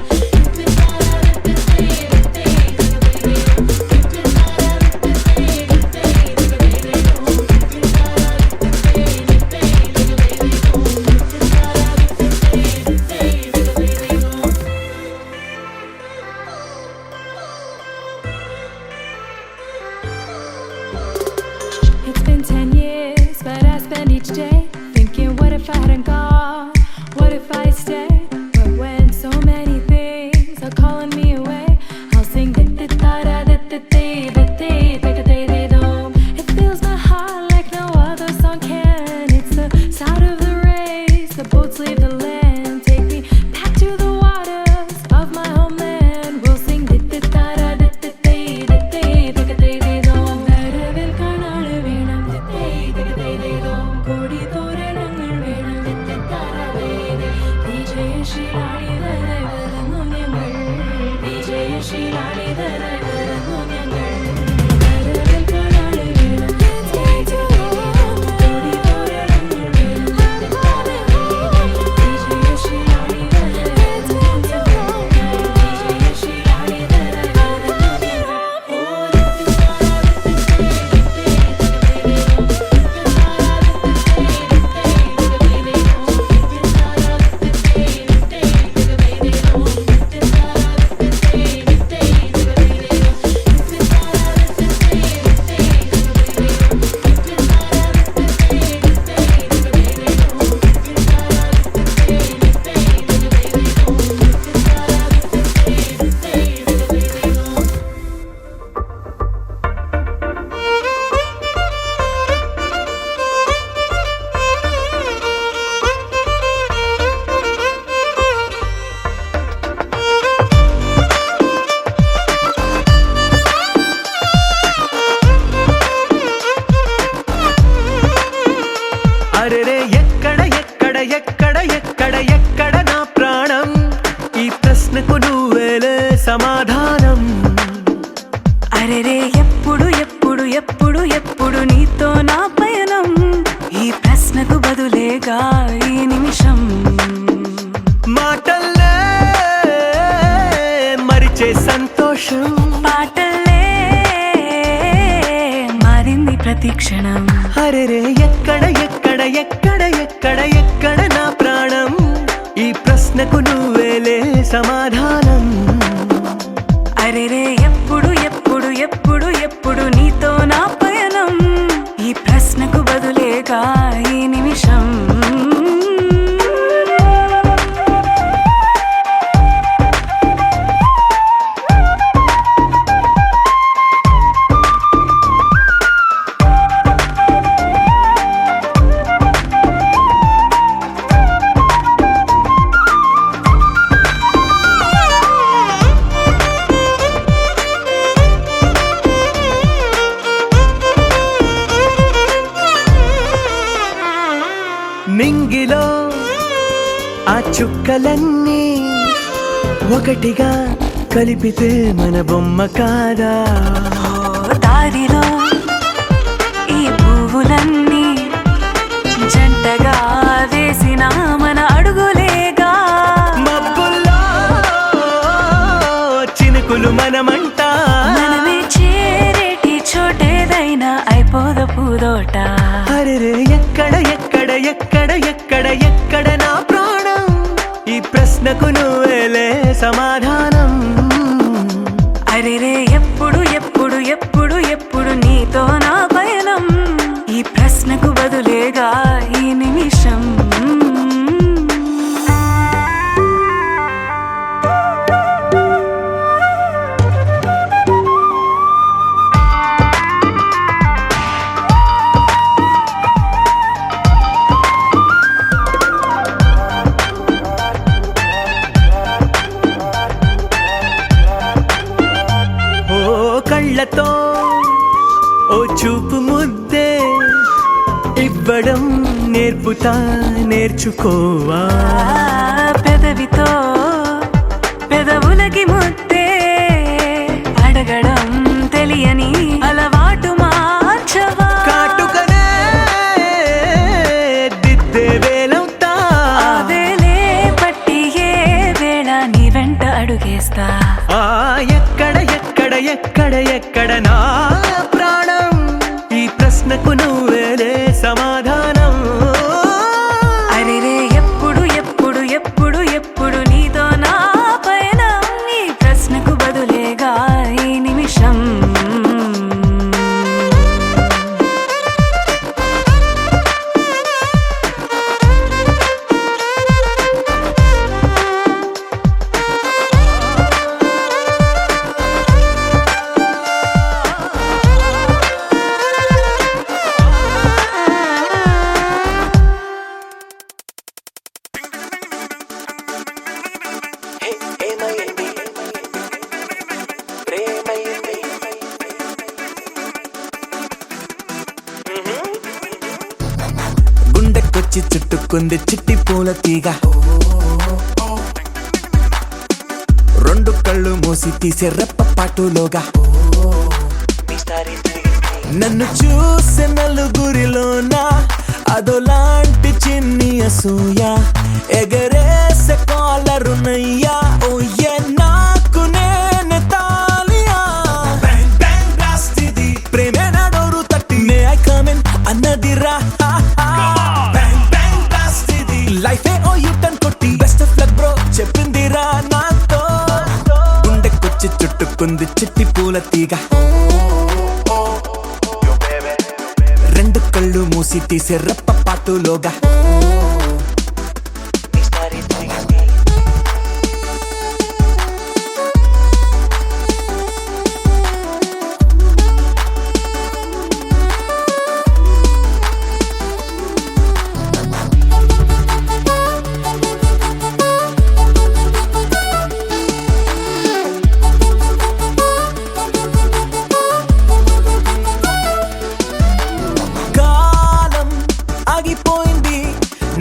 ദിത്തേ താര ദിത്തേ ദിത്തേ തഗദേദേదో ദിത്തേ താര ദിത്തേ ദിത്തേ തഗദേദേదో ദിത്തേ താര ദിത്തേ ദിത്തേ തഗദേദേదో ദിത്തേ താര ദിത്തേ ദിത്തേ തഗദേദേదో It's been 10 years, but I spend each day thinking, what if I hadn't gone? What if I stayed? But when so many things are calling me away, I'll sing it fills my heart like no other song can. It's the sound of the race, the boats leave the land. Take me back to the waters of my homeland. We'll sing വരവിൽ കാണാള് വേണം കൊടി തോരണങ്ങൾ വേണം വിജയശീലാളിതരായി വരുന്നു ഞങ്ങൾ വിജയശീലാളിതരായി വരുന്നു ഞങ്ങൾ വരവിൽ കാണാള് വേണം കൊടി തോരണങ്ങൾ വേണം വിജയശീലാളിതരായി വരുന്നു ഞങ്ങൾ വിജയശീലാളിതരായി വരുന്നു అరెరే ఎక్కడ ఎక్కడ ఎక్కడ ఎక్కడ ఎక్కడ నా ప్రాణం ఈ ప్రశ్నకు నువ్వేలే సమాధానం అరెరే ఎప్పుడు ఎప్పుడు ఎప్పుడు ఎప్పుడు నీతో నా పయనం ఈ ప్రశ్నకు బదులేగా ఈ నిమిషం మాటల్లే మరిచే సంతోషం పాటలే మారింది ప్రతి క్షణం అరెరే ఎక్కడ ఎక్కడ ఎక్కడ ఎక్కడ ఎక్కడ నా ప్రాణం ఈ ప్రశ్నకు నువ్వేలే సమాధానం అరెరే ఎప్పుడు ఎప్పుడు ఎప్పుడు ఎప్పుడు నీతో నా పయనం ఈ ప్రశ్నకు బదులేగా ఈ నిమిషం నింగిలో ఆ చుక్కలన్నీ ఒకటిగా కలిపితే మన బొమ్మ కాదా దారిలో ఈ పువ్వులన్నీ జంటగా వేసిన మన అడుగులేగా మబ్బుల్లో చినుకులు మనమంట మనమే చేరేటి చోటేదైనా అయిపోదు పూదోట అరెరే ఎక్కడ ఎక్కడ ఎక్కడ ఎక్కడ ఎక్కడ నా ప్రాణం ఈ ప్రశ్నకు నువ్వేలే సమాధానం అరెరే ఎప్పుడు ఎప్పుడు ఎప్పుడు ఎప్పుడు నీతో నా పయనం ఈ ప్రశ్నకు బదులేగా ఈ నిమిషం కళ్ళతో ఓ చూపు ముద్దే ఇవ్వడం నేర్పుతా నేర్చుకోవా. పెదవితో పెదవులకి ముద్దే అడగడం తెలియని అలవాటు మార్చవా. కాటుకనే దిద్దే వేలవుతా. వేలే పట్టి ఏ వేళ నీ వెంట అడుగేస్తా. ఎక్కడ ఎక్కడ ఎక్కడ ఎక్కడ నా ప్రాణం, ఈ ప్రశ్నకు నువ్వేలే సమాధానం. అరెరే ఎప్పుడు ఎప్పుడు ఎప్పుడు ఎప్పుడు నీతో నా పయనం, ఈ ప్రశ్నకు బదులేగా ఈ నిమిషం. గుండెకొచ్చి చుట్టుకుంది చిట్టి పూల తీగ, రెండు కళ్ళు మూసి తీసే రెప్పపాటులోగా. నన్ను చూసే నలుగురిలోన అదోలాంటి చిన్ని అసూయ, ఎగరేసే కాలరునయ్యా. ఓ ఏ నాకు నేనే తాలియా. ప్రేమే నా డోరు తట్టి మే ఐ కమిన్ అన్నదిరా. లైఫే ఓ యూటర్న్ కొట్టి బెస్ట్ ఆఫ్ లక్ బ్రో చెప్పిందిరా నాతో. గుండెకొచ్చి చుట్టుకుంది చిట్టి పూల తీగ, రెండు కళ్ళు మూసి తీసే రెప్పపాటులోగా.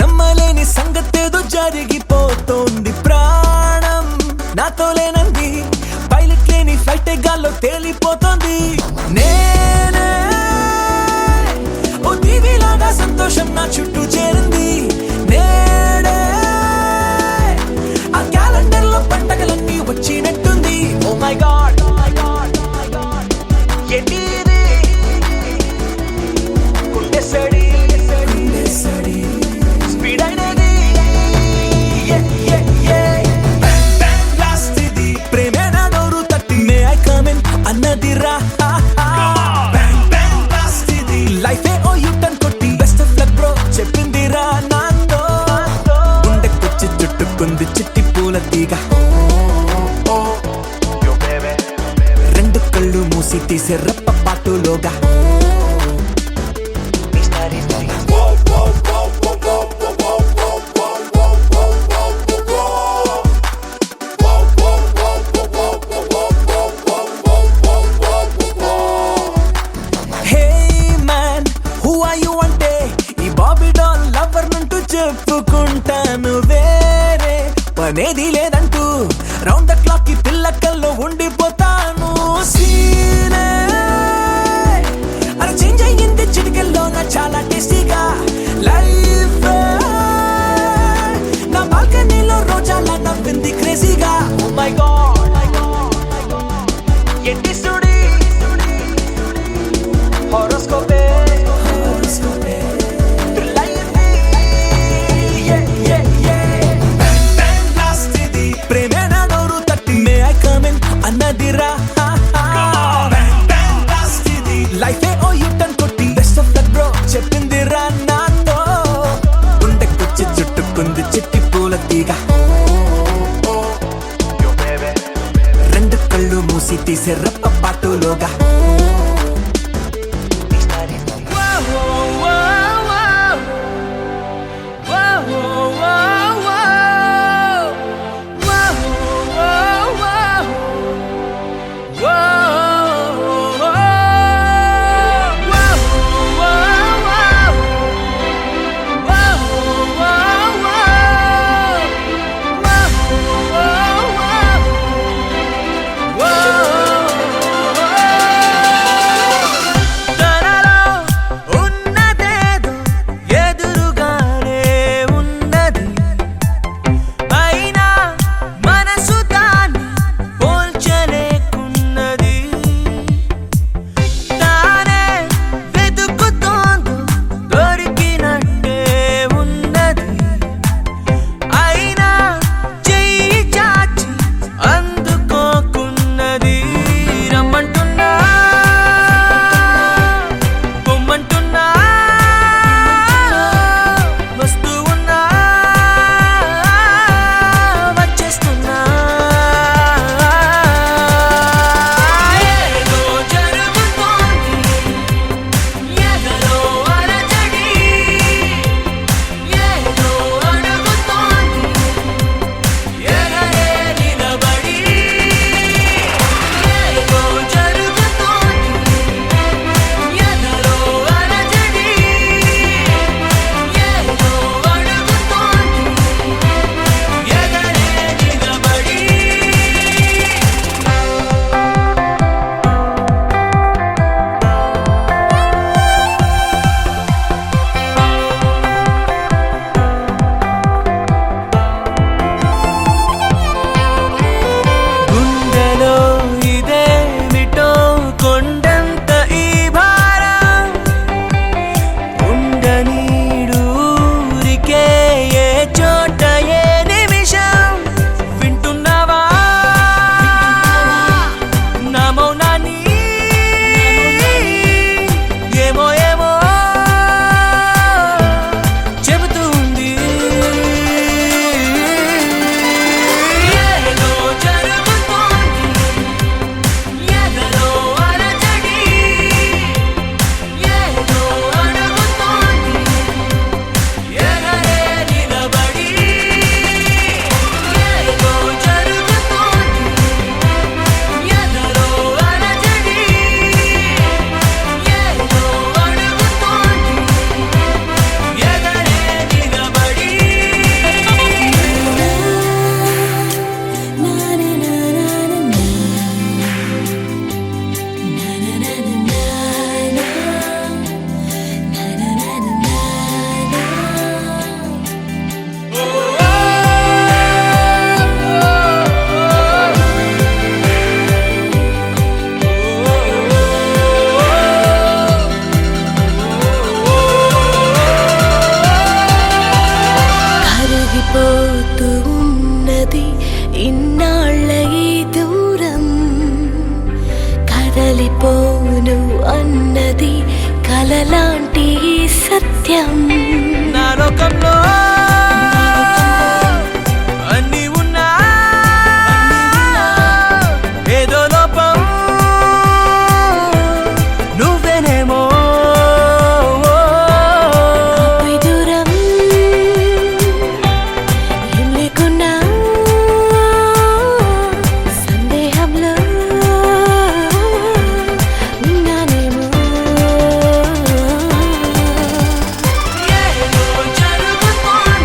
నమ్మలేని సంగతేదో జరిగిపోతోంది. ప్రాణం నాతో లేనంది, పైలట్ లేని ఫ్లైట్ గాల్లో తేలిపోతోంది. నేనే ఓ దీవిలాగా సంతోషం నా చుట్టూ చేరింది. నేడే ఆ క్యాలెండర్ లో పండగలన్నీ వచ్చినట్టుంది. ఓ మై గాడ్ ఏంటిది గుండె సడి స్పీడ్ అయినది. ప్రేమే నా డోరు తట్టి మే ఐ కమిన్ అన్నదిరా. లైఫే ఓ యూటర్న్ కొట్టి బెస్ట్ ఆఫ్ లక్ బ్రో చెప్పిందిరా నాతో. గుండెకొచ్చి చుట్టుకుంది చిట్టి పూల తీగ, రెండు కళ్ళు మూసి తీసే రెప్పపాటులోగా. చెప్పుకుంటాను వేరే పనేది లేదంటూ రౌండ్ ద క్లాక్ కి పిల్లకల్లో ఉండిపోతాను. సీనే అరే చేంజ్ అయ్యింది చిటికల్లో నా చాలా టేస్టీగా. లైఫ్ నా బాల్కనీలో రోజాలా నవ్వింది క్రేజీగా. ఓ మై గాడ్ ఏంటి సుడి హారోస్కోపే అన్నదిరా. లైఫే ఓ యూటర్న్ కొట్టి బెస్ట్ ఆఫ్ లక్ బ్రో చెప్పిందిరా నాతో. గుండెకొచ్చి చుట్టుకుంది చిట్టి పూల తీగ, రెండు కళ్ళు మూసి తీసే రెప్పపాటులోగా. నువ్వు అన్నది కలలాంటి సత్యం నా లోకంలో అన్నీ ఉన్నా ఏదో లోపం నువ్వేనేమో ఆపై దూరం ఏం లేకున్నా సందేహంలో ఉన్నానేమో ఏదో జరుగుతోంది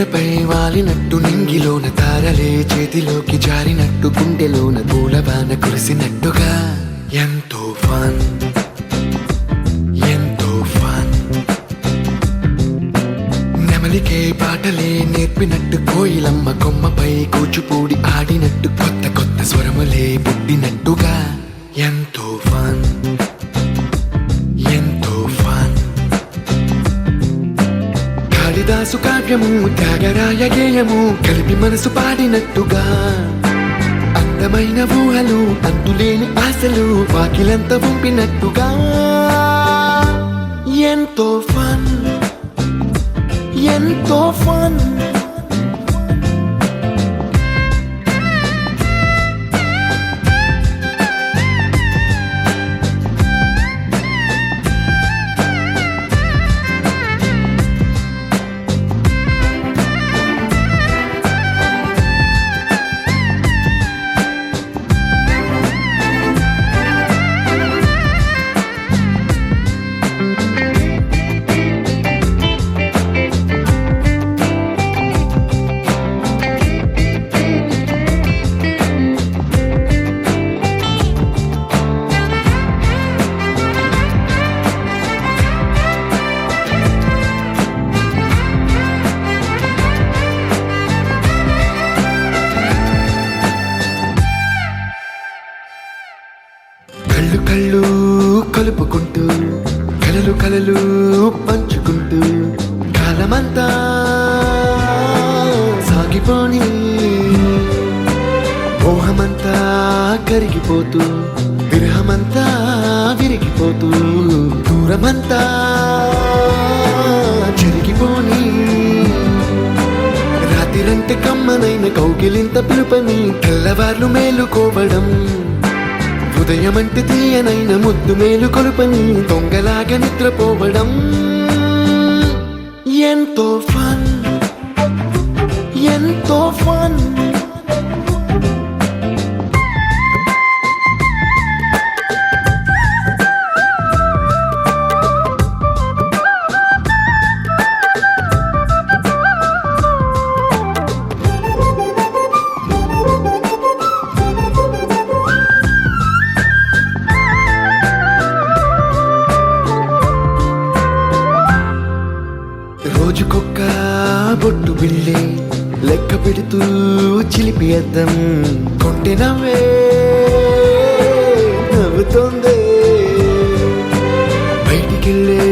నేలపై వాలినట్టు నింగిలోన తారలే చేతిలోకి జారినట్టు గుండెలోన పూలవాన కురిసినట్టుగా ఎంతో ఫన్ ఎంతో ఫన్ నెమలికే పాటలే నేర్పినట్టు కోయిలమ్మ కొమ్మపై కూచిపూడి ఆడినట్టు కొత్త కొత్త స్వరములే పుట్టినట్టుగా ఎంతో ఫన్ ఎంతో ఫన్ కాళిదాసు కావ్యము త్యాగరాయ గేయము కలిపి మనసు పాడినట్టుగా అందమైన ఊహలు అంతులేని ఆశలు వాకిలంత పంపినట్టుగా ఎంతో ఫన్ ఎంతో ఫన్ కళ్ళు కళ్ళు కలుపుకుంటూ కలలు కలలు పంచుకుంటూ కాలమంతా సాగిపోని మోహమంతా కరిగిపోతూ విరహమంతా విరిగిపోతూ దూరమంతా చెరిగిపోని రాత్రిరంటే కమ్మనైన కౌగిలింత పిలుపని తెల్లవార్లు మేలుకోవడం ఉదయమంటే తీయనైన ముద్దు మేలు కొలుపని దొంగలాగా నిద్రపోవడం ఎంతో ఫన్ ఎంతో ఫన్ రోజుకొక్క బొట్టు బిళ్ళే లెక్క పెడుతూ చిలిపి అద్దం కొంటె నవ్వే నవ్వుతోందే బయటికెళ్ళే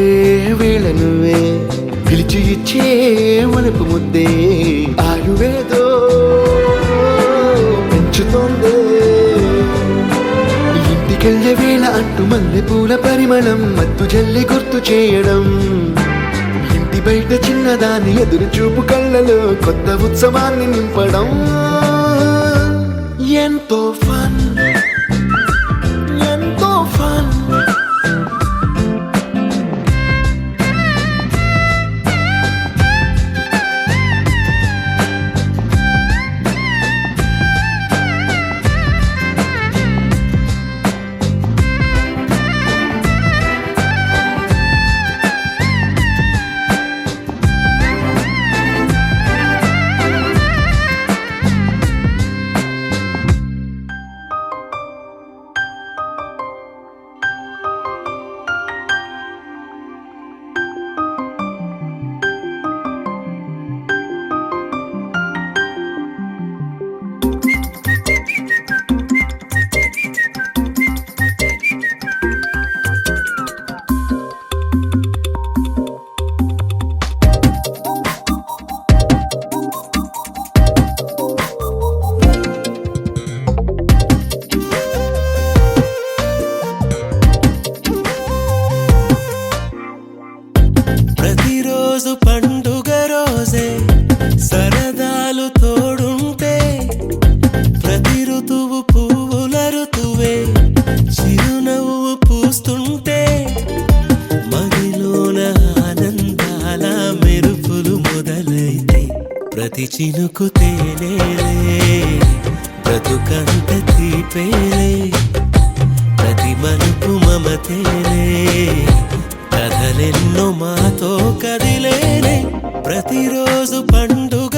వేళ నువ్వే పిలిచి ఇచ్చే వనపు ముద్దే ఆయువేదో పెంచుతోందే ఇంటికెళ్ళే వేళ అంటూ మల్లె పూల పరిమళం మత్తు జల్లి గుర్తు చేయడం బయట చిన్నదాని ఎదురు చూపు కళ్ళలో కొత్త ఉత్సవాన్ని నింపడం ఎంతో ఫన్ ఎంతో ఫన్ ప్రతిరోజు పండుగ రోజే సరదాలు తోడుంటే ప్రతి ఋతువు పువ్వుల ఋతువే చిరునవ్వు పూస్తుంటే మదిలోన ఆనందాల మెరుపులు మొదలైతే ప్రతి చినుకు తేనేలే బ్రతుకంత తీపేలే ప్రతి మలుపు మమతేలే కథలెన్నో మాతో కదిలేనే ప్రతిరోజు పండుగ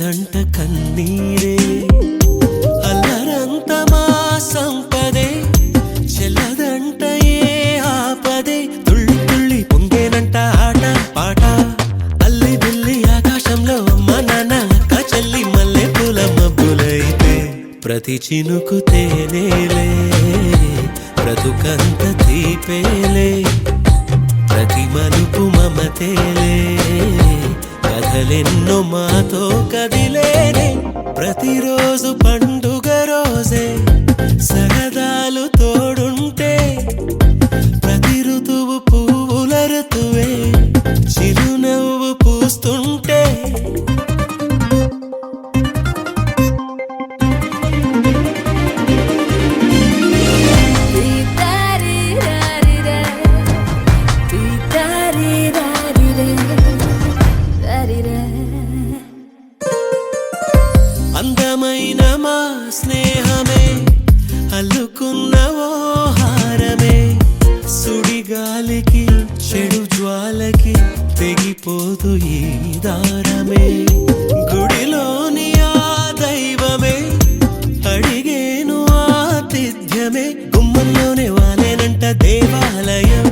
తగ్గదంట కన్నీరే అల్లరంత మా సంపదే చెల్లదంట ఏ ఆపదే తుళ్ళి తుళ్ళి పొంగేనంట ఆట పాట అల్లి బిల్లి ఆకాశంలో అమ్మ నాన్న అక్క చెల్లి మల్లె పూల మబ్బులైతే ప్రతి చినుకు తేనేలే బ్రతుకంత తీపేలే ప్రతి మలుపు మమతేలే కథలెన్నో మాతో కదిలేనే ప్రతిరోజు పండుగ రోజే సరదాలు తోడుంటే ప్రతి ఋతువు పువ్వుల ఋతువే చిరునవ్వు పూస్తుంటే అందమైన మా స్నేహమే అల్లుకున్న ఓ హారమే సుడిగాలికి చెడు జ్వాలకి తెగిపోదు ఈ దారమే గుడిలోని ఆ దైవమే అడిగేను ఆతిథ్యమే గుమ్మంలోనే వాలేనంట దేవాలయం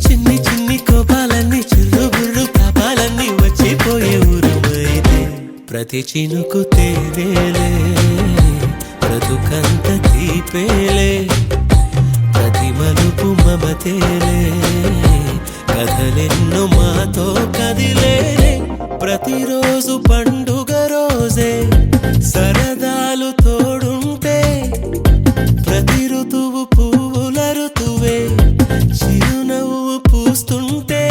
చిన్ని చిన్ని కోపాలన్నీ చిరుబుర్రు తాపాలన్నీ వచ్చిపోయే ఊరుమైతే ప్రతి చినుకు తేనేలే బ్రతుకంత తీపేలే ప్రతి మలుపు మమతేలే కథలెన్నో మాతో కదిలేనే ప్రతిరోజు పండుగ రోజే సరదాలు తోడుంటే ప్రతి ఋతువు పువ్వుల ఋతువే చిరునవ్వు పూస్తుంటే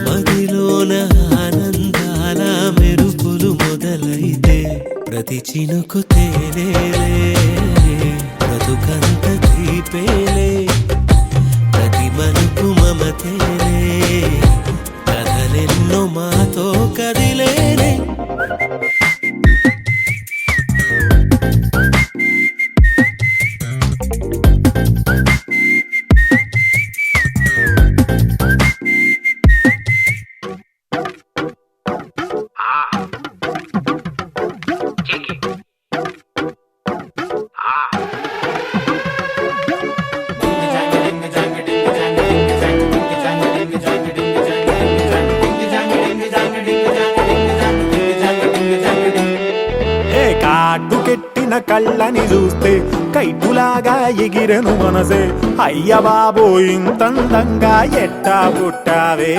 మదిలోన ఆనందాల మెరుపులు మొదలైతే ప్రతి చినుకు తేనేలే బ్రతుకంత తీపేలే ప్రతి మలుపు మమతేలే కథలెన్నో మాతో కదిలేనే కాటుకెట్టిన కళ్ళని చూస్తే కైటులాగా ఎగిరెను మనసే అయ్య బాబో ఇంతందంగా ఎట్టా పుట్టావే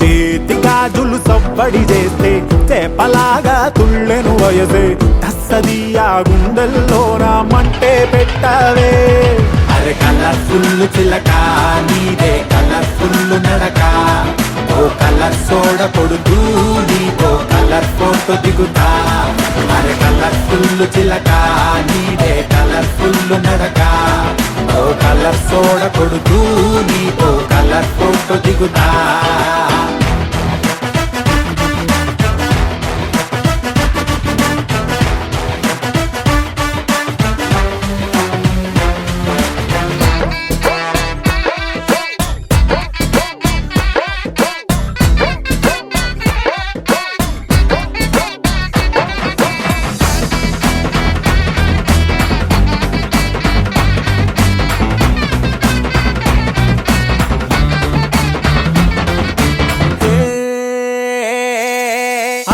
చేతి గాజులు సవ్వడి చేస్తే చేపలాగా తుళ్ళెను వయసే తస్సదియా గుండెల్లో నా మంటే పెట్టావే అరే కలర్ఫుల్ చిలక నీదే కలర్ఫుల్ నడక ఓ కలర్ సోడ కొడుతూ నీతో కలర్ ఫోటో దిగుతా అరే కలర్ఫుల్ చిలక నీదే కలర్ఫుల్ నడక ఓ కలర్ సోడ కొడుతూ నీతో కలర్ ఫోటో దిగుతా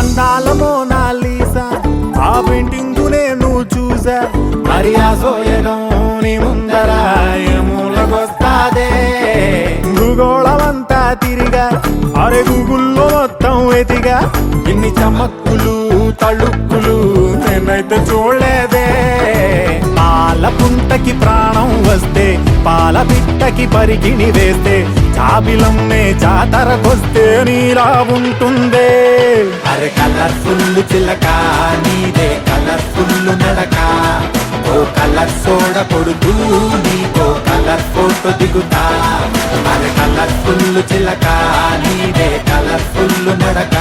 అందాల మోనాలీసా ఆ పెయింటింగ్ నేను చూసా మరి ఆ సోయడం నీ ముందర మూలకొస్తాదే భూగోళమంతా తిరిగా అరే గూగుల్లో మొత్తం ఎతిగా ఇన్ని చమక్కులు తళుక్కులు నేనైతే చూడలేదే పాల పుంటకి ప్రాణం వస్తే పాల పిట్టకి పరిగిణి వేస్తే చాబిలమ్మే జాతరకొస్తే నీలా ఉంటుందే అరే కలర్ఫుల్ చిలక నీదే కలర్ఫుల్ నడక ఓ కలర్ సోడ కొడుతూ నీతో కలర్ ఫోటో దిగుతా అరే కలర్ఫుల్ చిలక నీదే కలర్ఫుల్ నడక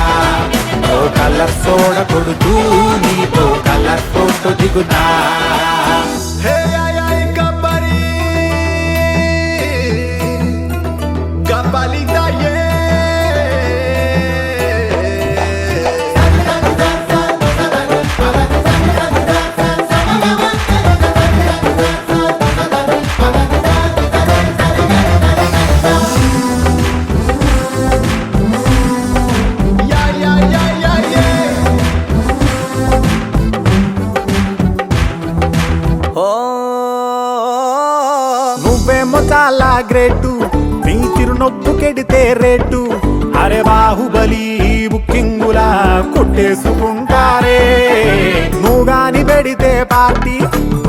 ఓ కలర్ సోడ కొడుతూ నీతో కలర్ ఫోటో దిగుతా Gabalita, yeah. గ్రేటు నీ చిరునవ్వు కెడితే రేటు అరే బాహుబలి బుక్కింగులా కొట్టేసుకుంటారే నువ్వు గాని పెడితే పార్టీ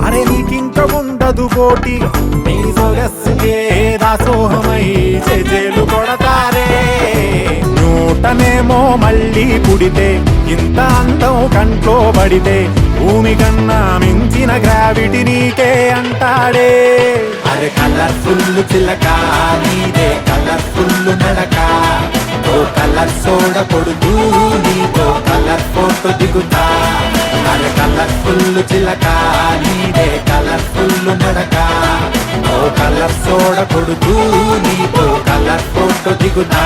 అరే నీకింక ఉండదు పోటీ నీ సొగస్సుకే దాసోహమై చేజేలు కొడతారే నూటనేమో మళ్ళీ పుడితే ఇంత అందం కంట్లో పడితే భూమి కన్నా మించిన గ్రావిటీ నీకే అంటాడే అరే కలర్ఫుల్ చిలక నీదే కలర్ఫుల్ నడక ఓ కలర్ సోడ కొడుతూ నీతో కలర్ ఫోటో దిగుతా అరే కలర్ఫుల్ చిలక నీదే కలర్ఫుల్ నడక ఓ కలర్ సోడ కొడుతూ నీతో కలర్ ఫోటో దిగుతా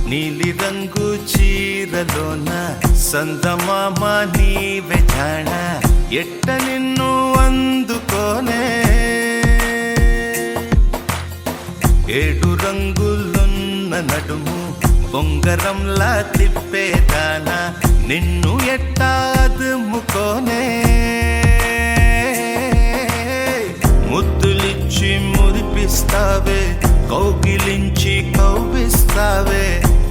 నీలి రంగు చీరలోన సందమామ నీవే జాణ ఎట్ట నిన్ను అందుకోనే ఏడు రంగులున్న నడుము బొంగరంలా తిప్పేదానా నిన్ను ఎట్టా అదుముకోనే ముద్దులిచ్చి మురిపిస్తావే కౌగిలించి కౌగిస్తావే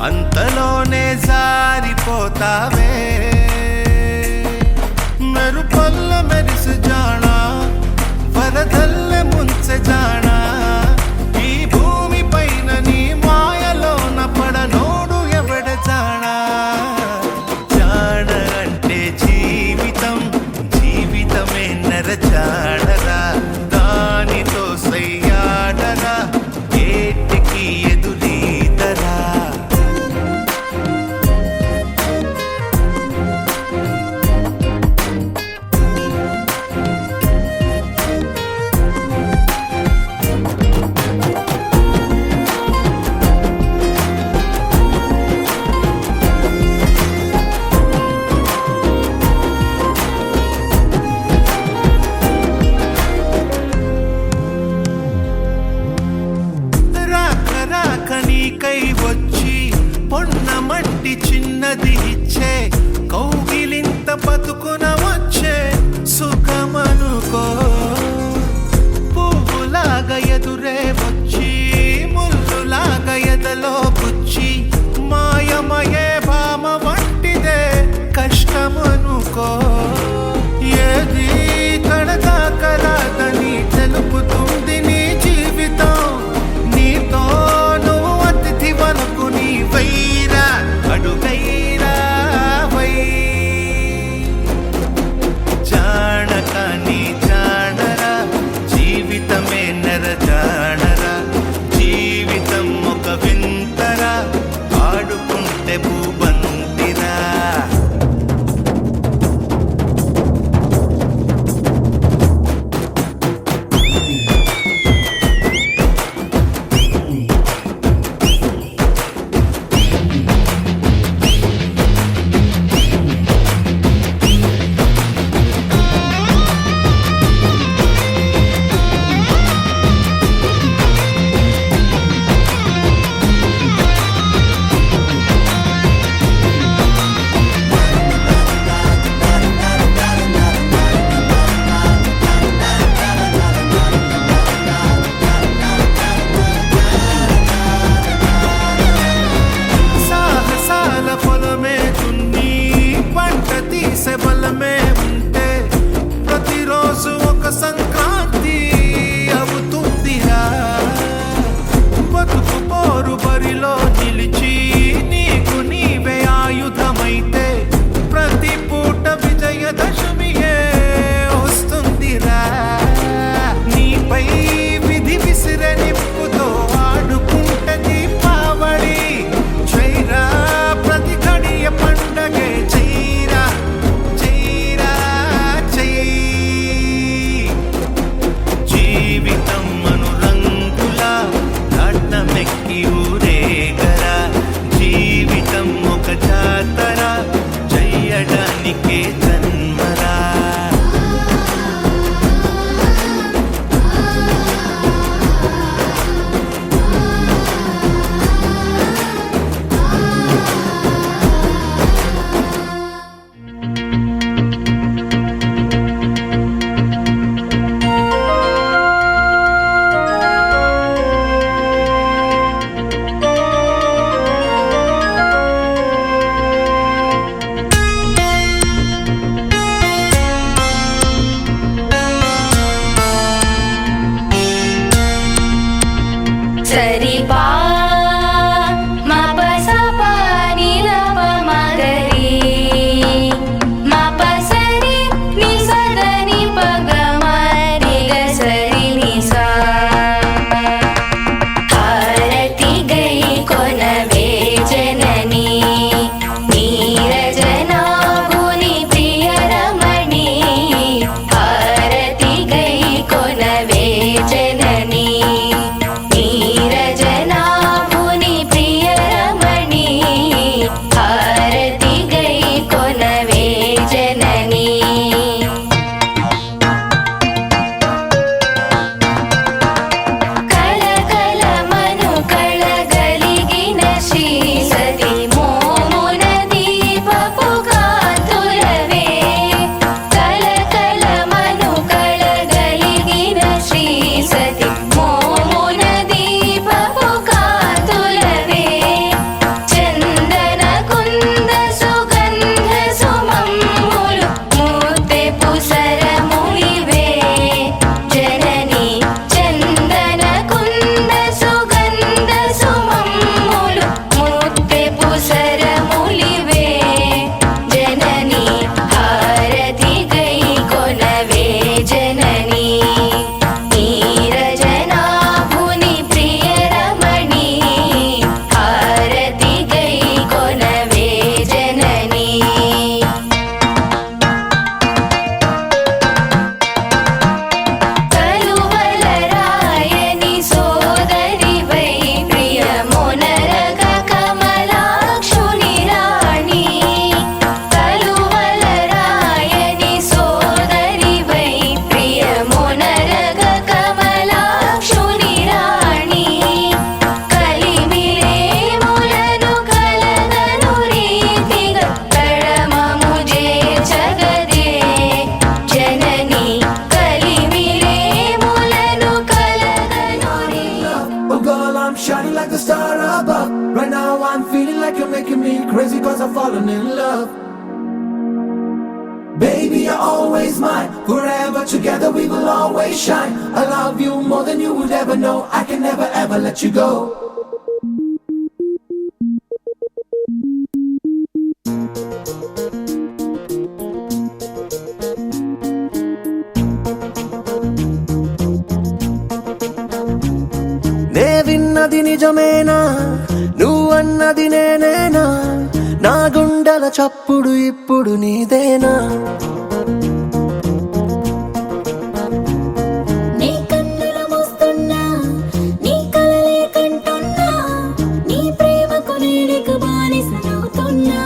అంతలోనే జారిపోతావే మెరుపల్ల మెరిసి జానా వరదల్లె ముంచె జానా ఈ భూమి పైన నీ మాయలోన పడనోడు ఎవడ జానా జాన అంటే జీవితం జీవితమే నరజాడరా దానితో సయ్యాడరా ఏటికి ఎదురీదరా నీకై వచ్చి పొన్న మట్టి చిన్నది ఇచ్చే కౌగిలింత బతుకున వచ్చే సుఖమనుకో పువ్వులాగా ఎదురే వచ్చి ముల్లులాగా ఎదలో గుచ్చి మాయమయే భామ వంటిదే కష్టమనుకో ఏది కడదాకరాదని తెలుపుతుంది నీ జీవితం నీతో వరకు నీ వైరా అడుగైరా వై జానక నీ జానరా జీవితమే నర జానరా జీవితం ఒక వింతరా ఆడుకుంటే భూబంతిరా ప్రతి సరి పా మా ప స ప ని ల ప మ గ రి మా ప స రి ని స ద ని ప గ మ రి గ స రి ని సా హారతి గై కొనవే జననీ నీరజనాభుని ప్రియ రమణి హారతి గై కొనవే జననీ నీరజనాభుని ప్రియ రమణి హారతి గై కొనవే జననీ కలకలమను కళగలిగిన శ్రీ సతి మోమున దీపపు కాంతులవే కలకలమను కళగలిగిన శ్రీ సతి మోమున దీపపు కాంతులవే చందన కుంద సుగంధ సుమమ్ములు మూర్తెపు సరములివే జననీ చందన కుంద సుగంధ సుమమ్ములు మూర్తెపు సరములివే జననీ హారతి గై కొనవే జననీ నీరజనాభుని ప్రియ రమణి హారతి గై కొనవే జననీ కలువలరాయని సోదరి వై ప్రియ మొనరగ కమలాక్షుని రాణి కలువలరాయని సోదరి వై ప్రియ మొనరగ కమలాక్షుని రాణి కలిమిలేములను కలగను రీతిగా తడమము జేచగదే జననీ కలిమిలేములను కలగను Oh girl, I'm shining like a star above. Right now I'm feeling like you're making me crazy cause I've fallen in love. Baby, you're always mine. Forever together we will always shine. I love you more than you would ever know. I can never ever let you go. నే విన్నది నిజమేనా నువ్వన్నది నేనేనా నా గుండెల చప్పుడు ఇప్పుడు నీదేనా నీ కన్నుల మోస్తున్నా నీ కలలే కంటున్నా నీ ప్రేమకు నేడిక బానిసనవుతున్నా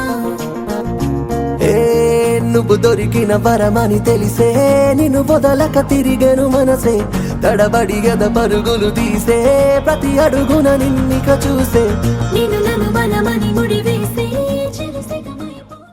ఏ నువ్వు దొరికిన వరమని తెలిసే నిన్ను వదలక తిరిగను మనసే తడబడి గద పరుగులు తీసే ప్రతి అడుగున నిన్నిక చూసే నిన్ను నన్ను బలమని ముడివే